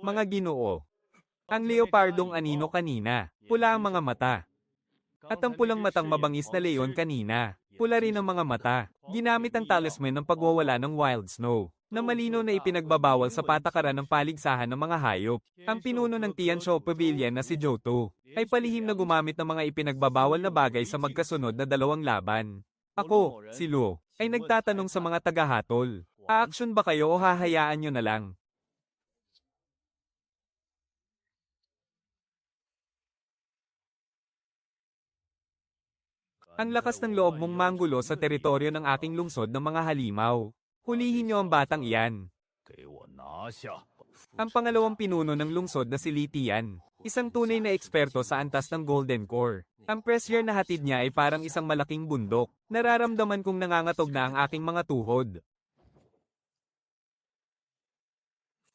Mga ginoo. Ang leopardong anino kanina, pula ang mga mata. At ang pulang matang mabangis na leon kanina, pula rin ang mga mata. Ginamit ang talisman ng pagwawala ng wild snow, na malinaw na ipinagbabawal sa patakaran ng paligsahan ng mga hayop. Ang pinuno ng Tianzhou Pavilion na si Johto, ay palihim na gumamit ng mga ipinagbabawal na bagay sa magkasunod na dalawang laban. Ako, si Luo, ay nagtatanong sa mga tagahatol, aaksyon ba kayo o hahayaan nyo na lang? Ang lakas ng loob mong manggulo sa teritoryo ng aking lungsod ng mga halimaw. Hulihin niyo ang batang iyan. Ang pangalawang pinuno ng lungsod na si Li Tian, isang tunay na eksperto sa antas ng Golden Core. Ang pressure na hatid niya ay parang isang malaking bundok. Nararamdaman kong nangangatog na ang aking mga tuhod.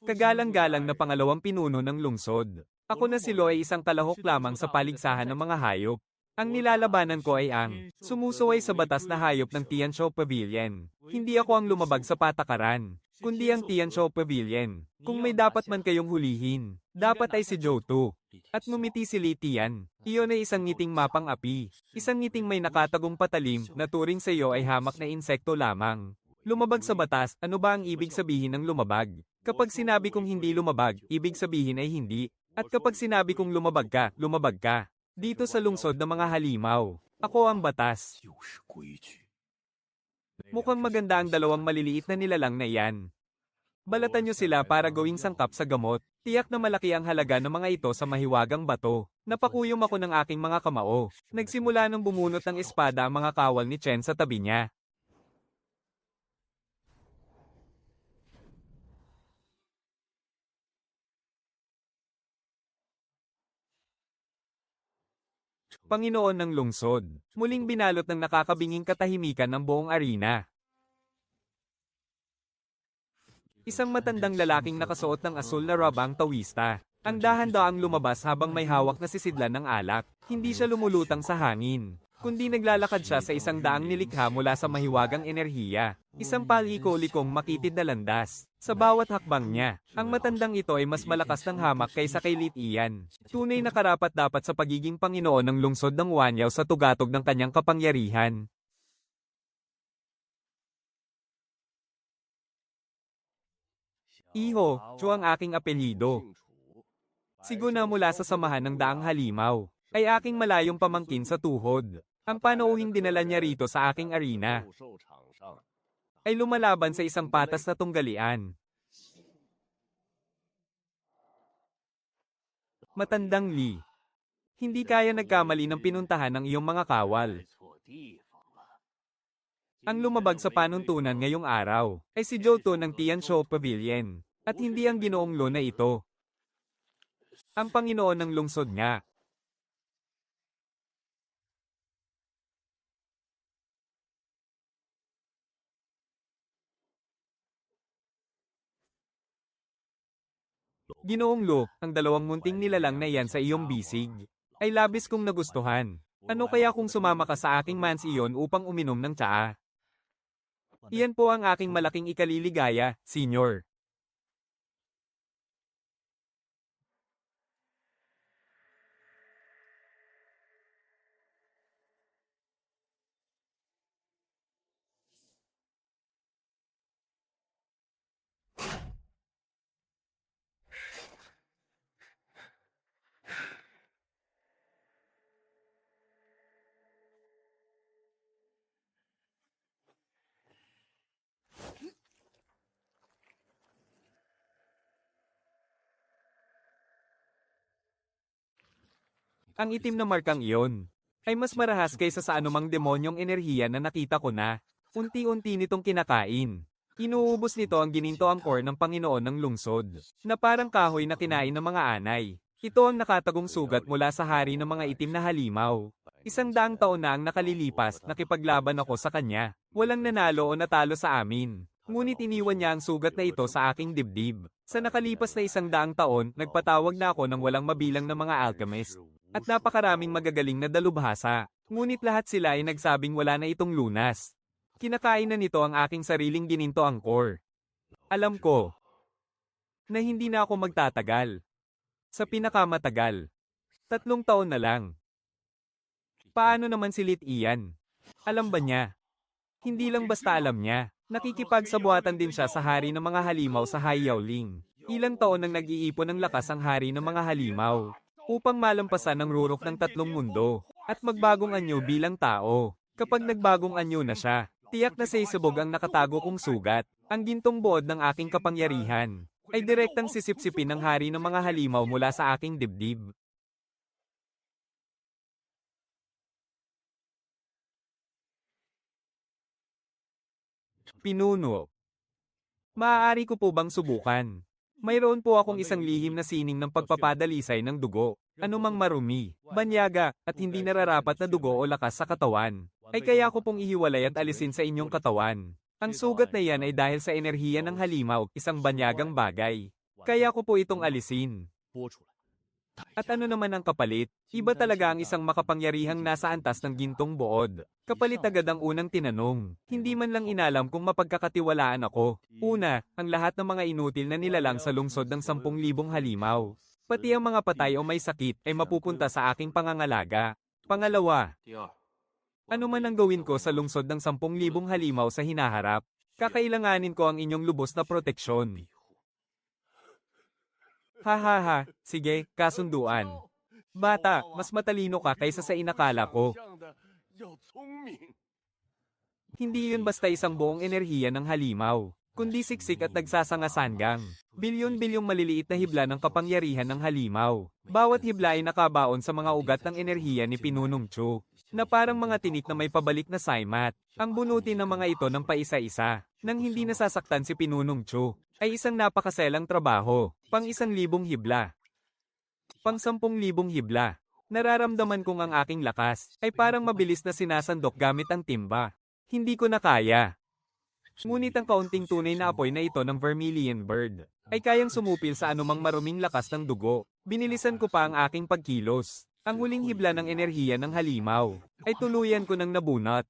Kagalang-galang na pangalawang pinuno ng lungsod. Ako na si Lo ay isang kalahok lamang sa paligsahan ng mga hayop. Ang nilalabanan ko ay ang sumusuway sa batas na hayop ng Tianzhou Pavilion. Hindi ako ang lumabag sa patakaran, kundi ang Tianzhou Pavilion. Kung may dapat man kayong hulihin, dapat ay si Johto. At ngumiti si Li Tian. Iyon ay isang ngiting mapang api. Isang ngiting may nakatagong patalim na turing sa iyo ay hamak na insekto lamang. Lumabag sa batas, ano ba ang ibig sabihin ng lumabag? Kapag sinabi kong hindi lumabag, ibig sabihin ay hindi. At kapag sinabi kong lumabag ka, lumabag ka. Dito sa lungsod ng mga halimaw, ako ang batas. Mukhang maganda ang dalawang maliliit na nilalang na iyan. Balatan nyo sila para gawing sangkap sa gamot. Tiyak na malaki ang halaga ng mga ito sa mahiwagang bato. Napakuyom ako ng aking mga kamao. Nagsimula nang bumunot ng espada ang mga kawal ni Chen sa tabi niya. Panginoon ng lungsod, muling binalot ng nakakabinging katahimikan ng buong arena. Isang matandang lalaking nakasuot ng asul na robe ang tawista. Ang dahan-daang lumabas habang may hawak na sisidlan ng alak. Hindi siya lumulutang sa hangin, kundi naglalakad siya sa isang daang nilikha mula sa mahiwagang enerhiya. Isang paliko-likong makitid na landas. Sa bawat hakbang niya, ang matandang ito ay mas malakas ng hamak kaysa kay Lit Ian. Tunay na karapat-dapat sa pagiging Panginoon ng lungsod ng Wanyaw sa tugatog ng kanyang kapangyarihan. Iho, Chu ang aking apelyido. Siguna mula sa samahan ng daang halimaw, ay aking malayong pamangkin sa tuhod. Ang panauhing dinala niya rito sa aking arena ay lumalaban sa isang patas na tunggalian. Matandang Li, hindi kaya nagkamali ng pinuntahan ng iyong mga kawal. Ang lumabag sa panuntunan ngayong araw ay si Johto ng Tianzhou Pavilion, at hindi ang Ginoong Lo na ito. Ang Panginoon ng lungsod nga. Ginoong Lo, ang dalawang munting nilalang na iyan sa iyong bisig, ay labis kong nagustuhan. Ano kaya kung sumama ka sa aking mansiyon upang uminom ng tsaa? Iyan po ang aking malaking ikaliligaya, Senyor. Ang itim na markang iyon ay mas marahas kaysa sa anumang demonyong enerhiya na nakita ko na. Unti-unti nitong kinakain. Inuubos nito ang ginintoang core ng Panginoon ng lungsod, na parang kahoy na kinain ng mga anay. Ito ang nakatagong sugat mula sa hari ng mga itim na halimaw. 100 taon na ang nakalilipas, nakipaglaban ako sa kanya. Walang nanalo o natalo sa amin. Ngunit iniwan niya ang sugat na ito sa aking dibdib. Sa nakalipas na 100 taon, nagpatawag na ako ng walang mabilang na mga alchemist. At napakaraming magagaling na dalubhasa. Ngunit lahat sila ay nagsabing wala na itong lunas. Kinakain na nito ang aking sariling gininto ang core. Alam ko. na hindi na ako magtatagal. Sa pinakamatagal, 3 taon na lang. Paano naman si Lit Ian? Alam ba niya? Hindi lang basta alam niya. Nakikipagsabuatan din siya sa hari ng mga halimaw sa Haiyaoling. Ilang taon nang nag-iipon ng lakas ang hari ng mga halimaw upang malampasan ang rurok ng 3 mundo at magbagong anyo bilang tao. Kapag nagbagong anyo na siya, tiyak na sa isabog ang nakatago kong sugat. Ang gintong buod ng aking kapangyarihan ay direktang sisipsipin ng hari ng mga halimaw mula sa aking dibdib. Pinuno. Maaari ko po bang subukan? Mayroon po akong isang lihim na sining ng pagpapadalisay ng dugo, anumang marumi, banyaga, at hindi nararapat na dugo o lakas sa katawan, ay kaya ko pong ihiwalay at alisin sa inyong katawan. Ang sugat na yan ay dahil sa enerhiya ng halimaw, isang banyagang bagay. Kaya ko po itong alisin. At ano naman ang kapalit? Iba talaga ang isang makapangyarihang nasa antas ng gintong buod. Kapalit agad ang unang tinanong. Hindi man lang inalam kung mapagkakatiwalaan ako. Una, ang lahat ng mga inutil na nilalang sa lungsod ng 10,000 halimaw. Pati ang mga patay o may sakit ay mapupunta sa aking pangangalaga. Pangalawa, ano man ang gawin ko sa lungsod ng 10,000 halimaw sa hinaharap, kakailanganin ko ang inyong lubos na proteksyon. Hahaha, sige, kasunduan. Bata, mas matalino ka kaysa sa inakala ko. Hindi yun basta isang buong enerhiya ng halimaw, kundi siksik at nagsasangasanggang. Bilyon-bilyong maliliit na hibla ng kapangyarihan ng halimaw. Bawat hibla ay nakabaon sa mga ugat ng enerhiya ni Pinunong Chu, na parang mga tinik na may pabalik na saimat. Ang bunutin ng mga ito ng paisa-isa, nang hindi nasasaktan si Pinunong Chu, ay isang napakaselang trabaho. Pang 1,000 hibla. Pang 10,000 hibla. Nararamdaman kong ang aking lakas ay parang mabilis na sinasandok gamit ang timba. Hindi ko na kaya. Ngunit ang kaunting tunay na apoy na ito ng Vermilion Bird ay kayang sumupil sa anumang maruming lakas ng dugo. Binilisan ko pa ang aking pagkilos. Ang huling hibla ng enerhiya ng halimaw ay tuluyan ko nang nabunot.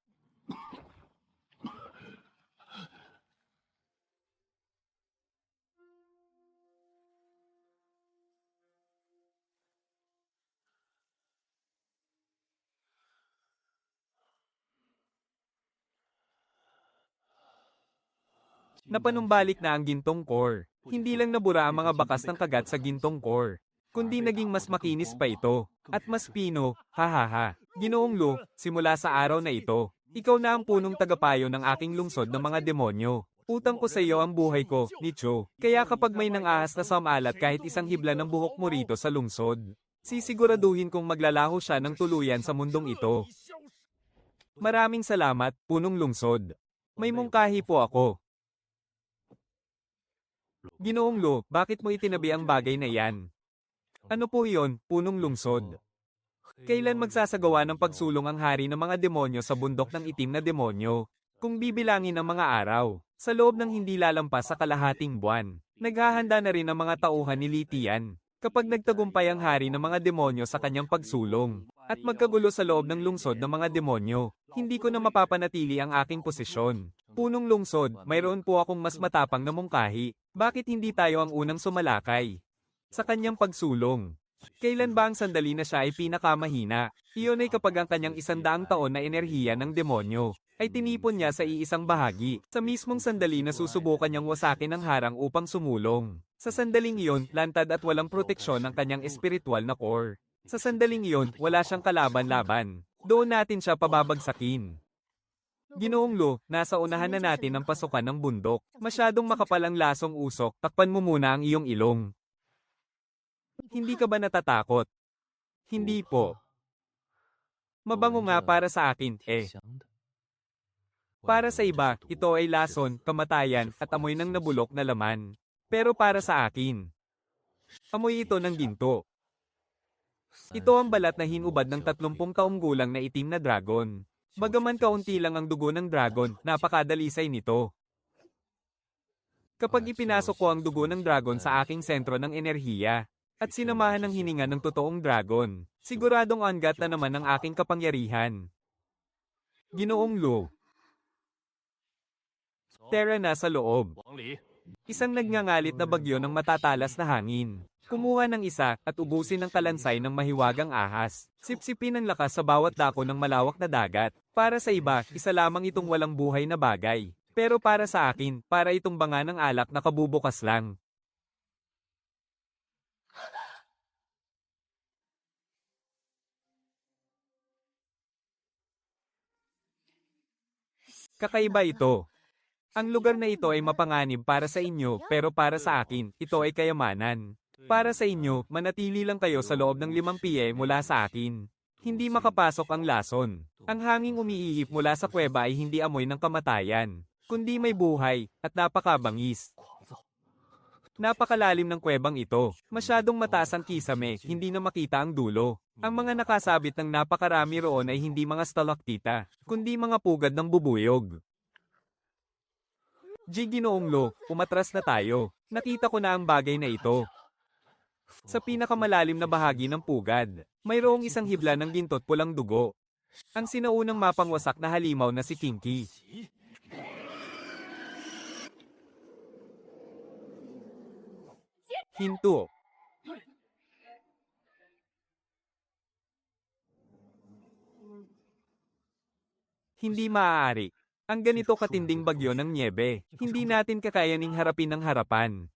Napanumbalik na ang gintong core. Hindi lang nabura ang mga bakas ng kagat sa gintong core, kundi naging mas makinis pa ito. At mas pino, hahaha. Ginoong Lu, simula sa araw na ito, ikaw na ang punong tagapayo ng aking lungsod ng mga demonyo. Utang ko sa iyo ang buhay ko, Nicho. Kaya kapag may nang-ahas na samalat kahit isang hibla ng buhok mo rito sa lungsod, sisiguraduhin kong maglalaho siya ng tuluyan sa mundong ito. Maraming salamat, punong lungsod. May mungkahi po ako. Ginoong Lu, bakit mo itinabi ang bagay na yan? Ano po iyon, punong lungsod? Kailan magsasagawa ng pagsulong ang hari ng mga demonyo sa bundok ng itim na demonyo? Kung bibilangin ang mga araw, sa loob ng hindi lalampas sa kalahating buwan, naghahanda na rin ang mga tauhan ni Litian. Kapag nagtagumpay ang hari ng mga demonyo sa kanyang pagsulong, at magkagulo sa loob ng lungsod ng mga demonyo, hindi ko na mapapanatili ang aking posisyon. Punong lungsod, mayroon po akong mas matapang na mungkahi. Bakit hindi tayo ang unang sumalakay sa kanyang pagsulong? Kailan ba ang sandali na siya ay pinakamahina? Iyon ay kapag ang kanyang 100 taon na enerhiya ng demonyo ay tinipon niya sa iisang bahagi. Sa mismong sandali na susubukan niyang wasakin ang harang upang sumulong. Sa sandaling iyon, lantad at walang proteksyon ang kanyang espiritual na core. Sa sandaling iyon, wala siyang kalaban-laban. Doon natin siya pababagsakin. Ginoong Lu, nasa unahan na natin ang pasukan ng bundok. Masyadong makapal ang lasong usok, takpan mo muna ang iyong ilong. Hindi ka ba natatakot? Hindi po. Mabango nga para sa akin, eh. Para sa iba, ito ay lason, kamatayan, at amoy ng nabulok na laman. Pero para sa akin, amoy ito ng ginto. Ito ang balat na hinubad ng 30 taong gulang na itim na dragon. Bagaman kaunti lang ang dugo ng dragon, napakadalisay nito. Kapag ipinasok ko ang dugo ng dragon sa aking sentro ng enerhiya, at sinamahan ng hininga ng totoong dragon, siguradong angat na naman ang aking kapangyarihan. Ginoong Lu. Tara na sa loob. Isang nagngangalit na bagyo ng matatalas na hangin. Kumuha ng isa at ubusin ng kalansay ng mahiwagang ahas. Sipsipin ang lakas sa bawat dako ng malawak na dagat. Para sa iba, isa lamang itong walang buhay na bagay. Pero para sa akin, para itong banga ng alak na kabubukas lang. Kakaiba ito. Ang lugar na ito ay mapanganib para sa inyo, pero para sa akin, ito ay kayamanan. Para sa inyo, manatili lang kayo sa loob ng 5 piye mula sa akin. Hindi makapasok ang lason. Ang hanging umiihip mula sa kuweba ay hindi amoy ng kamatayan, kundi may buhay, at napakabangis. Napakalalim ng kuwebang ito. Masyadong mataas ang kisame, hindi na makita ang dulo. Ang mga nakasabit ng napakarami roon ay hindi mga stalaktita, kundi mga pugad ng bubuyog. Ginoong Lo, umatras na tayo. Nakita ko na ang bagay na ito. Sa pinakamalalim na bahagi ng pugad, mayroong isang hibla ng gintot pulang dugo. Ang sinaunang mapangwasak na halimaw na si Kinky. Hinto. Hindi maaari. Ang ganito katinding bagyo ng nyebe, hindi natin kakayaning harapin ng harapan.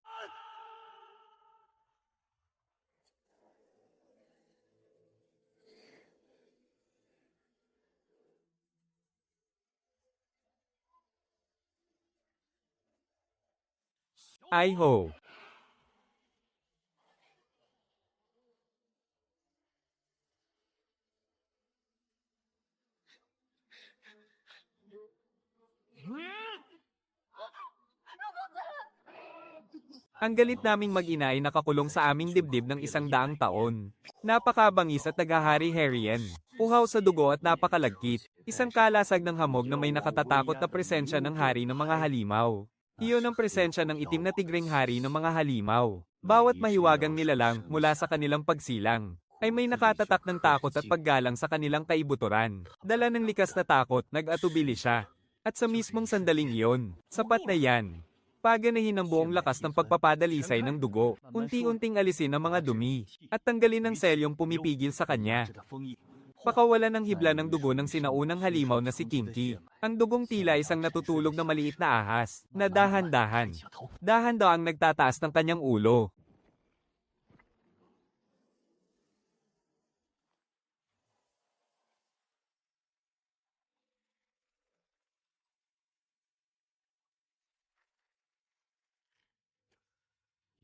Ay ho. Ang galit naming mag-ina ay nakakulong sa aming dibdib ng 100 taon. Napakabangis at naghahari-harian. Uhaw sa dugo at napakalagkit. Isang kalasag ng hamog na may nakatatakot na presensya ng hari ng mga halimaw. Iyon ang presensya ng itim na tigring hari ng mga halimaw. Bawat mahiwagang nilalang mula sa kanilang pagsilang ay may nakatatak ng takot at paggalang sa kanilang kaibuturan. Dala ng likas na takot, nag-atubili siya. At sa mismong sandaling iyon, sapat na yan. Paganahin ang buong lakas ng pagpapadalisay ng dugo, unti-unting alisin ang mga dumi, at tanggalin ang selyong pumipigil sa kanya. Pakawalan ng hibla ng dugo ng sinaunang halimaw na si Kinky. Ang dugong tila isang natutulog na maliit na ahas, na dahan-dahan. Dahan-dahang nagtataas ng kanyang ulo.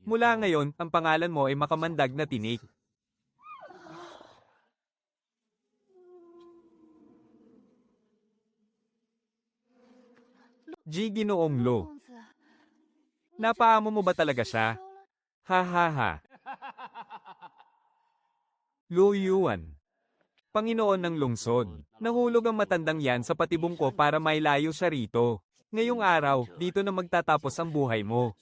Mula ngayon, ang pangalan mo ay Makamandag na Tinik. Ginoong Lo. Napaamo mo ba talaga siya? Ha ha ha. Lu Yuan. Panginoon ng lungsod. Nahulog ang matandang yan sa patibong ko para mailayo siya rito. Ngayong araw, dito na magtatapos ang buhay mo.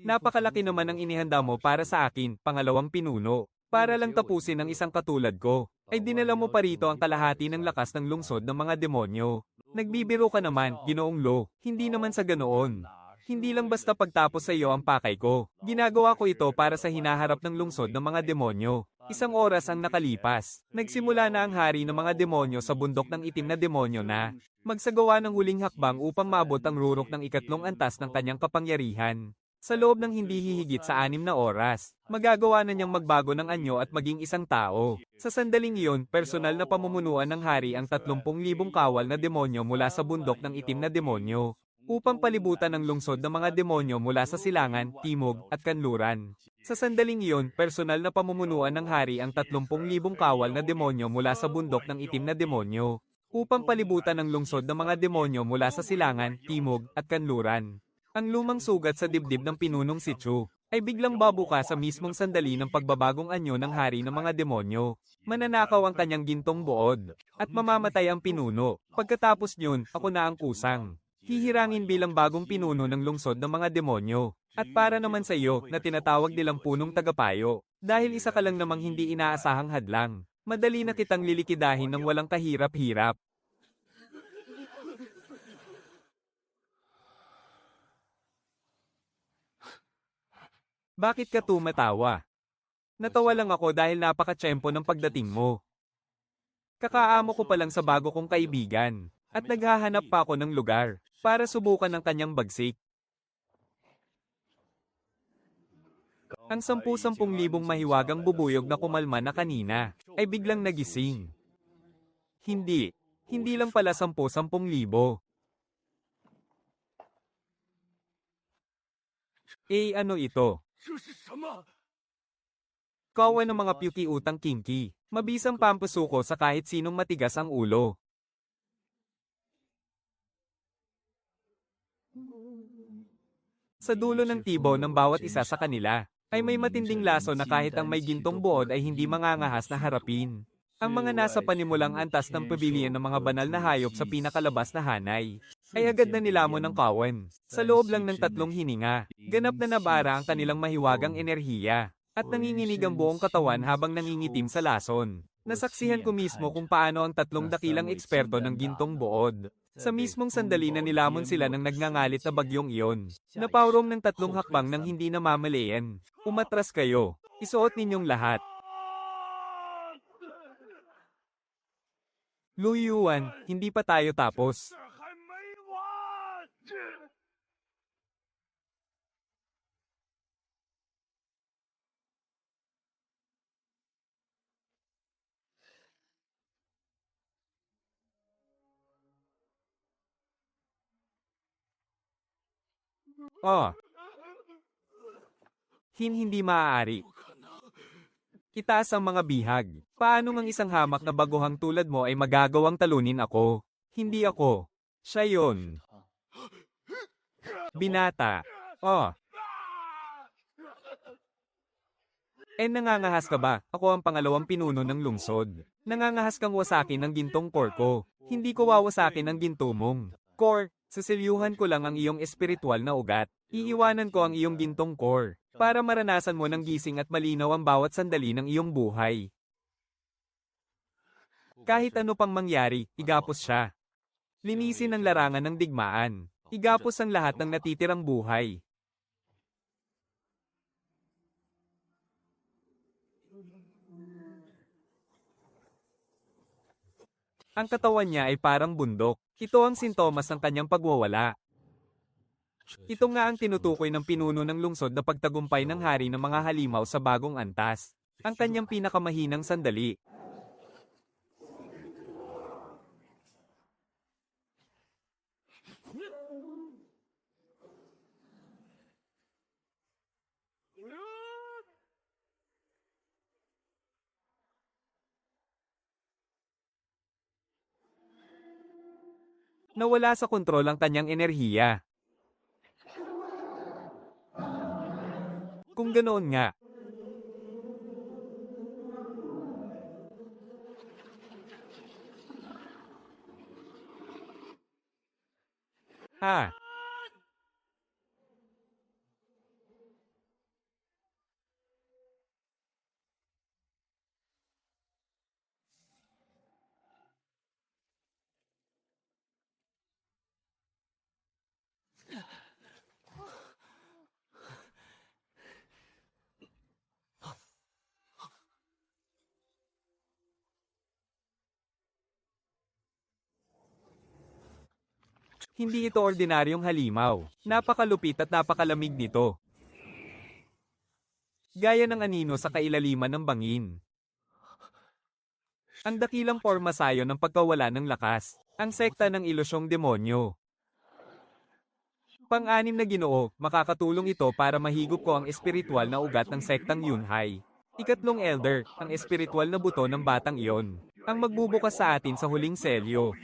Napakalaki naman ang inihanda mo para sa akin, pangalawang pinuno. Para lang tapusin ang isang katulad ko, ay dinala mo pa rito ang kalahati ng lakas ng lungsod ng mga demonyo. Nagbibiro ka naman, Ginoong Lo. Hindi naman sa ganoon. Hindi lang basta pagtapos sa iyo ang pakay ko. Ginagawa ko ito para sa hinaharap ng lungsod ng mga demonyo. Isang oras ang nakalipas. Nagsimula na ang hari ng mga demonyo sa bundok ng itim na demonyo na magsagawa ng huling hakbang upang maabot ang rurok ng ikatlong antas ng kanyang kapangyarihan. Sa loob ng hindi hihigit sa 6 na oras, magagawa na niyang magbago ng anyo at maging isang tao. Sa sandaling iyon, personal na pamumunuan ng hari ang 30,000 kawal na demonyo mula sa bundok ng itim na demonyo, upang palibutan ang lungsod ng mga demonyo mula sa silangan, timog, at kanluran. Sa sandaling iyon, personal na pamumunuan ng hari ang 30,000 kawal na demonyo mula sa bundok ng itim na demonyo, upang palibutan ang lungsod ng mga demonyo mula sa silangan, timog, at kanluran. Ang lumang sugat sa dibdib ng pinunong si Chu ay biglang babuka sa mismong sandali ng pagbabagong anyo ng hari ng mga demonyo. Mananakaw ang kanyang gintong buod, at mamamatay ang pinuno. Pagkatapos niyon, ako na ang kusang. Hihirangin bilang bagong pinuno ng lungsod ng mga demonyo. At para naman sa iyo, na tinatawag nilang punong tagapayo, Dahil isa ka lang namang hindi inaasahang hadlang, madali na kitang lilikidahin ng walang kahirap-hirap. Bakit ka tumatawa? Natawa lang ako dahil napaka-tiyempo ng pagdating mo. Kakaamo ko pa lang sa bago kong kaibigan, at naghahanap pa ako ng lugar para subukan ang kanyang bagsik. Ang 10,000 mahiwagang bubuyog na kumalma na kanina ay biglang nagising. Hindi lang pala 10,000. Ano ito? Kawan ng mga piuki-utang kinky, mabisang pampasuko sa kahit sinong matigas ang ulo. Sa dulo ng tibo ng bawat isa sa kanila, ay may matinding laso na kahit ang may gintong buod ay hindi mangangahas na harapin. Ang mga nasa panimulang antas ng pavilion ng mga banal na hayop sa pinakalabas na hanay, ay agad na nilamon ng kawan. Sa loob lang ng 3 hininga, ganap na nabara ang kanilang mahiwagang enerhiya, at nanginginig ang buong katawan habang nangingitim sa lason. Nasaksihan ko mismo kung paano ang 3 dakilang eksperto ng gintong buod. Sa mismong sandali na nilamon sila ng nagngangalit na bagyong iyon, napaurom ng 3 hakbang ng hindi namamalayan. Umatras kayo. Isuot ninyong lahat. Luyuan, hindi pa tayo tapos. Oh, hindi maaari. Itaas ang mga bihag. Paano ngang isang hamak na baguhang tulad mo ay magagawang talunin ako? Hindi ako. Siya yun. Binata. Oh. Nangangahas ka ba? Ako ang pangalawang pinuno ng lungsod. Nangangahas kang wasakin ng gintong core ko. Hindi ko wawasakin ang ginto mong core. Sisilyuhan ko lang ang iyong espiritual na ugat. Iiwanan ko ang iyong gintong core para maranasan mo ng gising at malinaw ang bawat sandali ng iyong buhay. Kahit ano pang mangyari, igapos siya. Linisin ang larangan ng digmaan. Igapos ang lahat ng natitirang buhay. Ang katawan niya ay parang bundok. Ito ang sintomas ng kanyang pagwawala. Ito nga ang tinutukoy ng pinuno ng lungsod na pagtagumpay ng hari ng mga halimaw sa bagong antas. Ang kanyang pinakamahinang sandali. Nawala sa kontrol ang kanyang enerhiya. Kung ganoon nga. Ha? Hindi ito ordinaryong halimaw. Napakalupit at napakalamig nito. Gaya ng anino sa kailaliman ng bangin. Ang dakilang pormasayo ng pagkawala ng lakas. Ang sekta ng ilusyong demonyo. Pang-anim na ginoo, makakatulong ito para mahigop ko ang espiritual na ugat ng sektang Yunhai. Ikatlong elder, ang espiritual na buto ng batang iyon. Ang magbubukas sa atin sa huling selyo.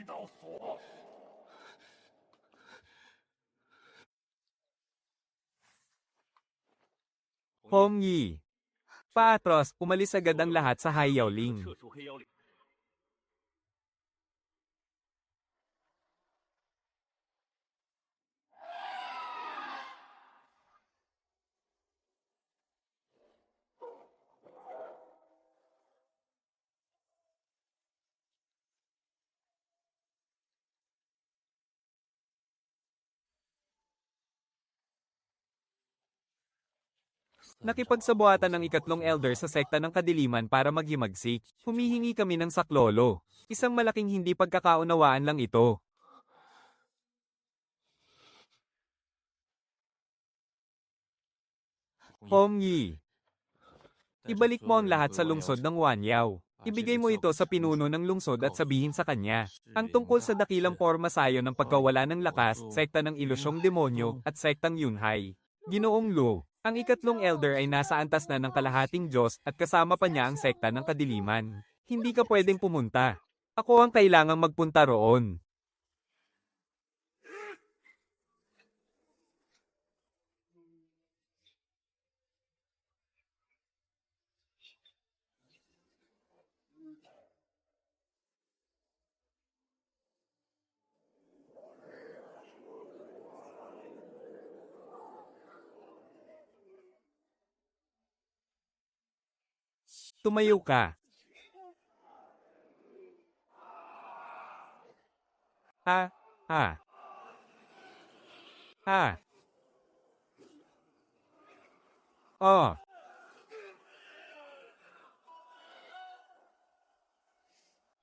Hong Yi. Paatros, umalis agad ang lahat sa Haiyaoling. Nakipagsabuatan ng ikatlong elder sa sekta ng kadiliman para maghimagsik. Humihingi kami ng saklolo. Isang malaking hindi pagkakaunawaan lang ito. Hong Yi, ibalik mo ang lahat sa lungsod ng Wanyao. Ibigay mo ito sa pinuno ng lungsod at sabihin sa kanya. Ang tungkol sa dakilang pormasayo ng pagkawala ng lakas, sekta ng ilusyong demonyo, at sektang Yunhai. Ginoong Lu, ang ikatlong elder ay nasa antas na ng kalahating Diyos at kasama pa niya ang sekta ng kadiliman. Hindi ka pwedeng pumunta. Ako ang kailangang magpunta roon. Tumayo ka. Ha, ha. Ha. Oh.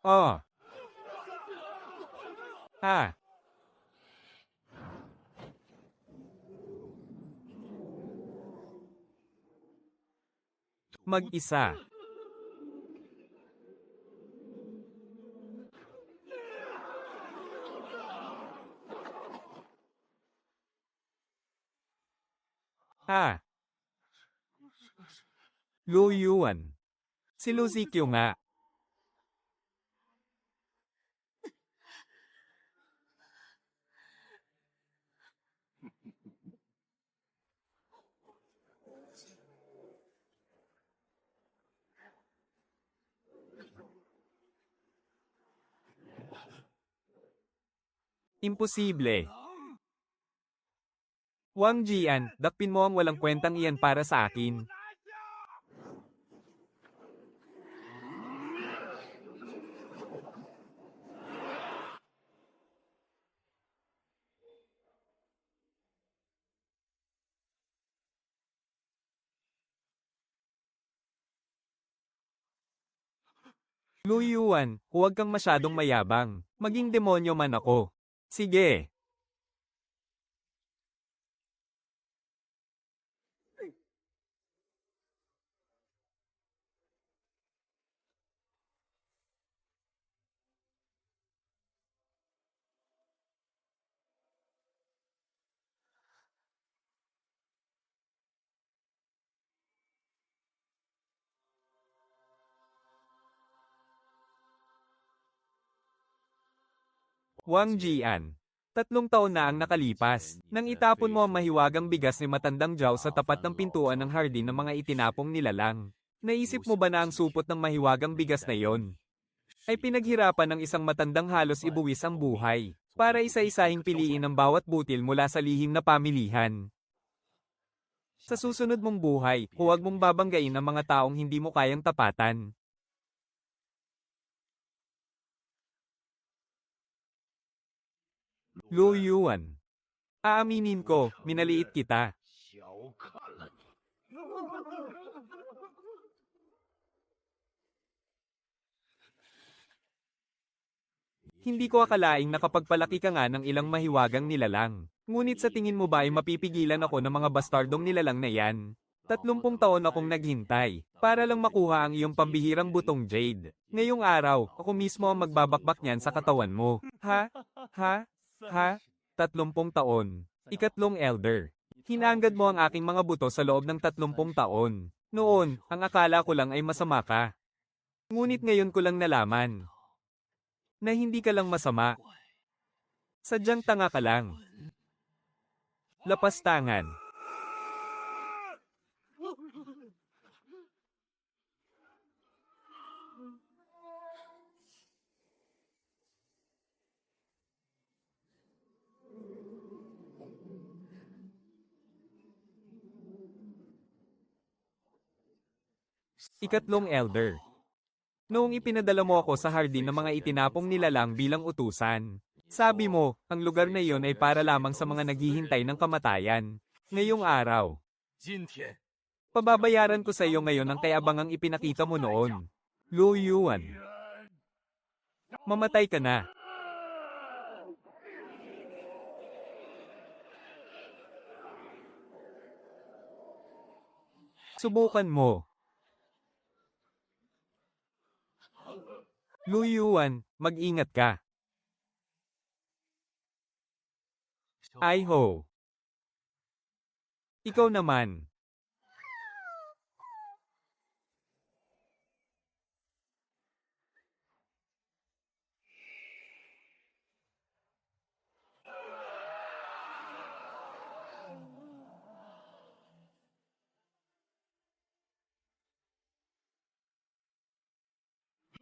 Oh. Ha. Mag-isa. Ha. Lu Yuan. Si Lu Zikyu nga. Imposible. Wang Jian, dakpin mo ang walang kwentang iyan para sa akin. Lu Yuan, huwag kang masyadong mayabang. Maging demonyo man ako. Sige. Wang Jian. 3 taon na ang nakalipas. Nang itapon mo ang mahiwagang bigas ni Matandang Zhao sa tapat ng pintuan ng hardin ng mga itinapong nilalang. Naisip mo ba na ang supot ng mahiwagang bigas na yon ay pinaghirapan ng isang matandang halos ibuwis ang buhay, para isa-isahing piliin ang bawat butil mula sa lihim na pamilihan? Sa susunod mong buhay, huwag mong babanggain ang mga taong hindi mo kayang tapatan. Lu Yuan. Aaminin ko, minaliit kita. Hindi ko akalaing nakapagpalaki ka nga ng ilang mahiwagang nilalang. Ngunit sa tingin mo ba ay mapipigilan ako ng mga bastardong nilalang na yan? 30 taon akong naghintay, para lang makuha ang iyong pambihirang butong jade. Ngayong araw, ako mismo ang magbabakbak niyan sa katawan mo. Ha? Ha? Ha? 30 taon. Ikatlong elder. Hinanggad mo ang aking mga buto sa loob ng 30 taon. Noon, ang akala ko lang ay masama ka. Ngunit ngayon ko lang nalaman na hindi ka lang masama. Sadyang tanga ka lang. Lapastangan. Ikatlong elder. Noong ipinadala mo ako sa hardin ng mga itinapong nilalang bilang utusan, sabi mo, ang lugar na iyon ay para lamang sa mga naghihintay ng kamatayan. Ngayong araw, Pababayaran ko sa iyo ngayon ang kayabangang ipinakita mo noon. Lu Yuan, mamatay ka na. Subukan mo. Lu Yuan, mag-ingat ka. Ai ho. Ikaw naman.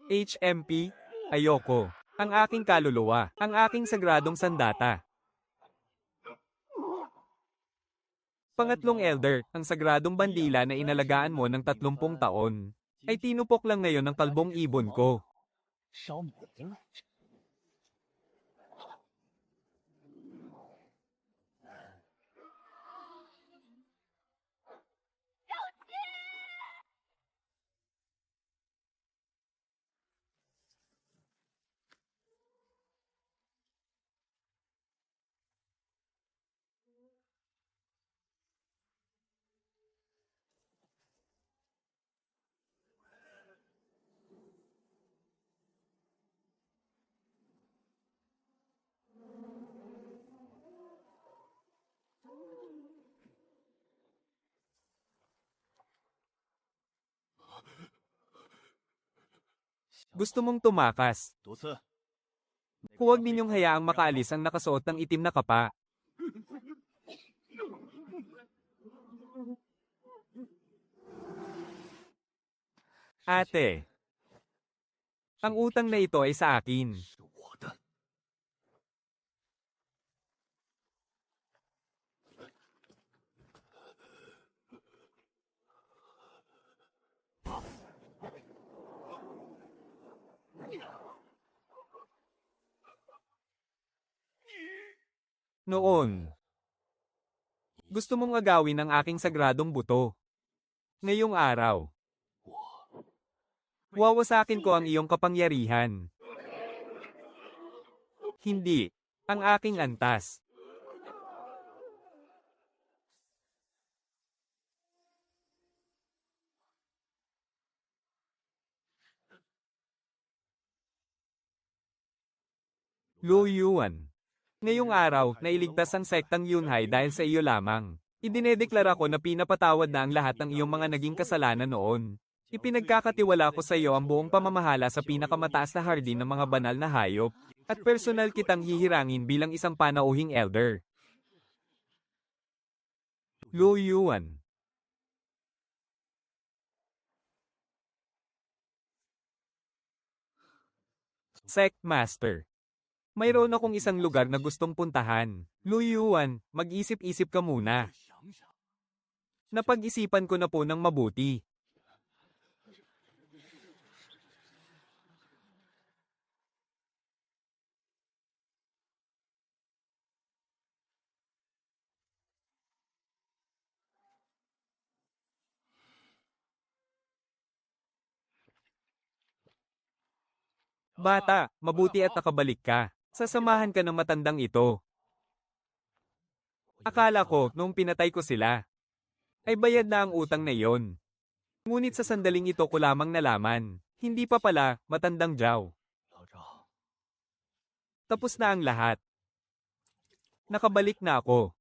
HMP, ayoko. Ang aking kaluluwa, ang aking sagradong sandata. Pangatlong elder, ang sagradong bandila na inalagaan mo ng 30 taon, ay tinupok lang ngayon ng kalbong ibon ko. Gusto mong tumakas. Huwag ninyong hayaang makaalis ang nakasuot ng itim na kapa. Ate, ang utang na ito ay sa akin. Noon, gusto mong agawin ang aking sagradong buto. Ngayong araw, wawasakin ko ang iyong kapangyarihan. Hindi, ang aking antas. Lu Yuan. Ngayong araw, nailigtas ang sektang Yunhai dahil sa iyo lamang. Idinedeklara ko na pinapatawad na ang lahat ng iyong mga naging kasalanan noon. Ipinagkakatiwala ko sa iyo ang buong pamamahala sa pinakamataas na hardin ng mga banal na hayop. At personal kitang hihirangin bilang isang panauhing elder. Lu Yuan. Sect Master. Mayroon akong isang lugar na gustong puntahan. Lu Yuan, mag-isip-isip ka muna. Napag-isipan ko na po ng mabuti. Bata, mabuti at nakabalik ka. Sasamahan ka ng matandang ito. Akala ko, nung pinatay ko sila, ay bayad na ang utang na iyon. Ngunit sa sandaling ito ko lamang nalaman, hindi pa pala, matandang Zhao. Tapos na ang lahat. Nakabalik na ako.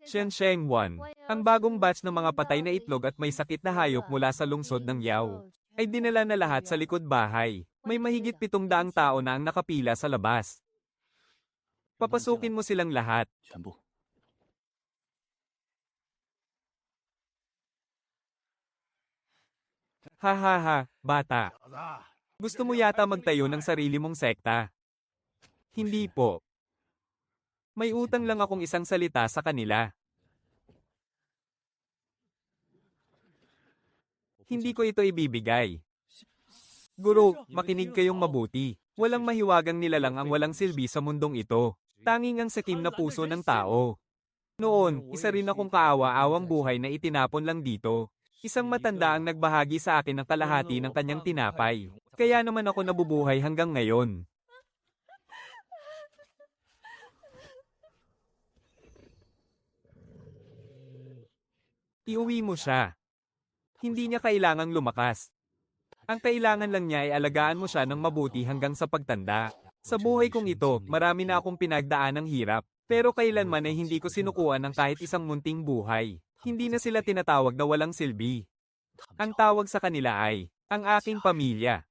Shensheng 1. Ang bagong batch ng mga patay na itlog at may sakit na hayop mula sa lungsod ng Yao ay dinala na lahat sa likod bahay. May mahigit 700 tao na ang nakapila sa labas. Papasukin mo silang lahat. Ha ha ha, bata. Gusto mo yata magtayo ng sarili mong sekta? Hindi po. May utang lang akong isang salita sa kanila. Hindi ko ito ibibigay. Guro, makinig kayong mabuti. Walang mahiwagang nilalang ang walang silbi sa mundong ito. Tanging ang sakim na puso ng tao. Noon, isa rin akong kaawa-awang buhay na itinapon lang dito. Isang matanda ang nagbahagi sa akin ng kalahati ng kanyang tinapay. Kaya naman ako nabubuhay hanggang ngayon. Iuwi mo siya. Hindi niya kailangang lumakas. Ang kailangan lang niya ay alagaan mo siya ng mabuti hanggang sa pagtanda. Sa buhay kong ito, marami na akong pinagdaan ng hirap. Pero kailanman ay hindi ko sinukuan ng kahit isang munting buhay. Hindi na sila tinatawag na walang silbi. Ang tawag sa kanila ay, ang aking pamilya.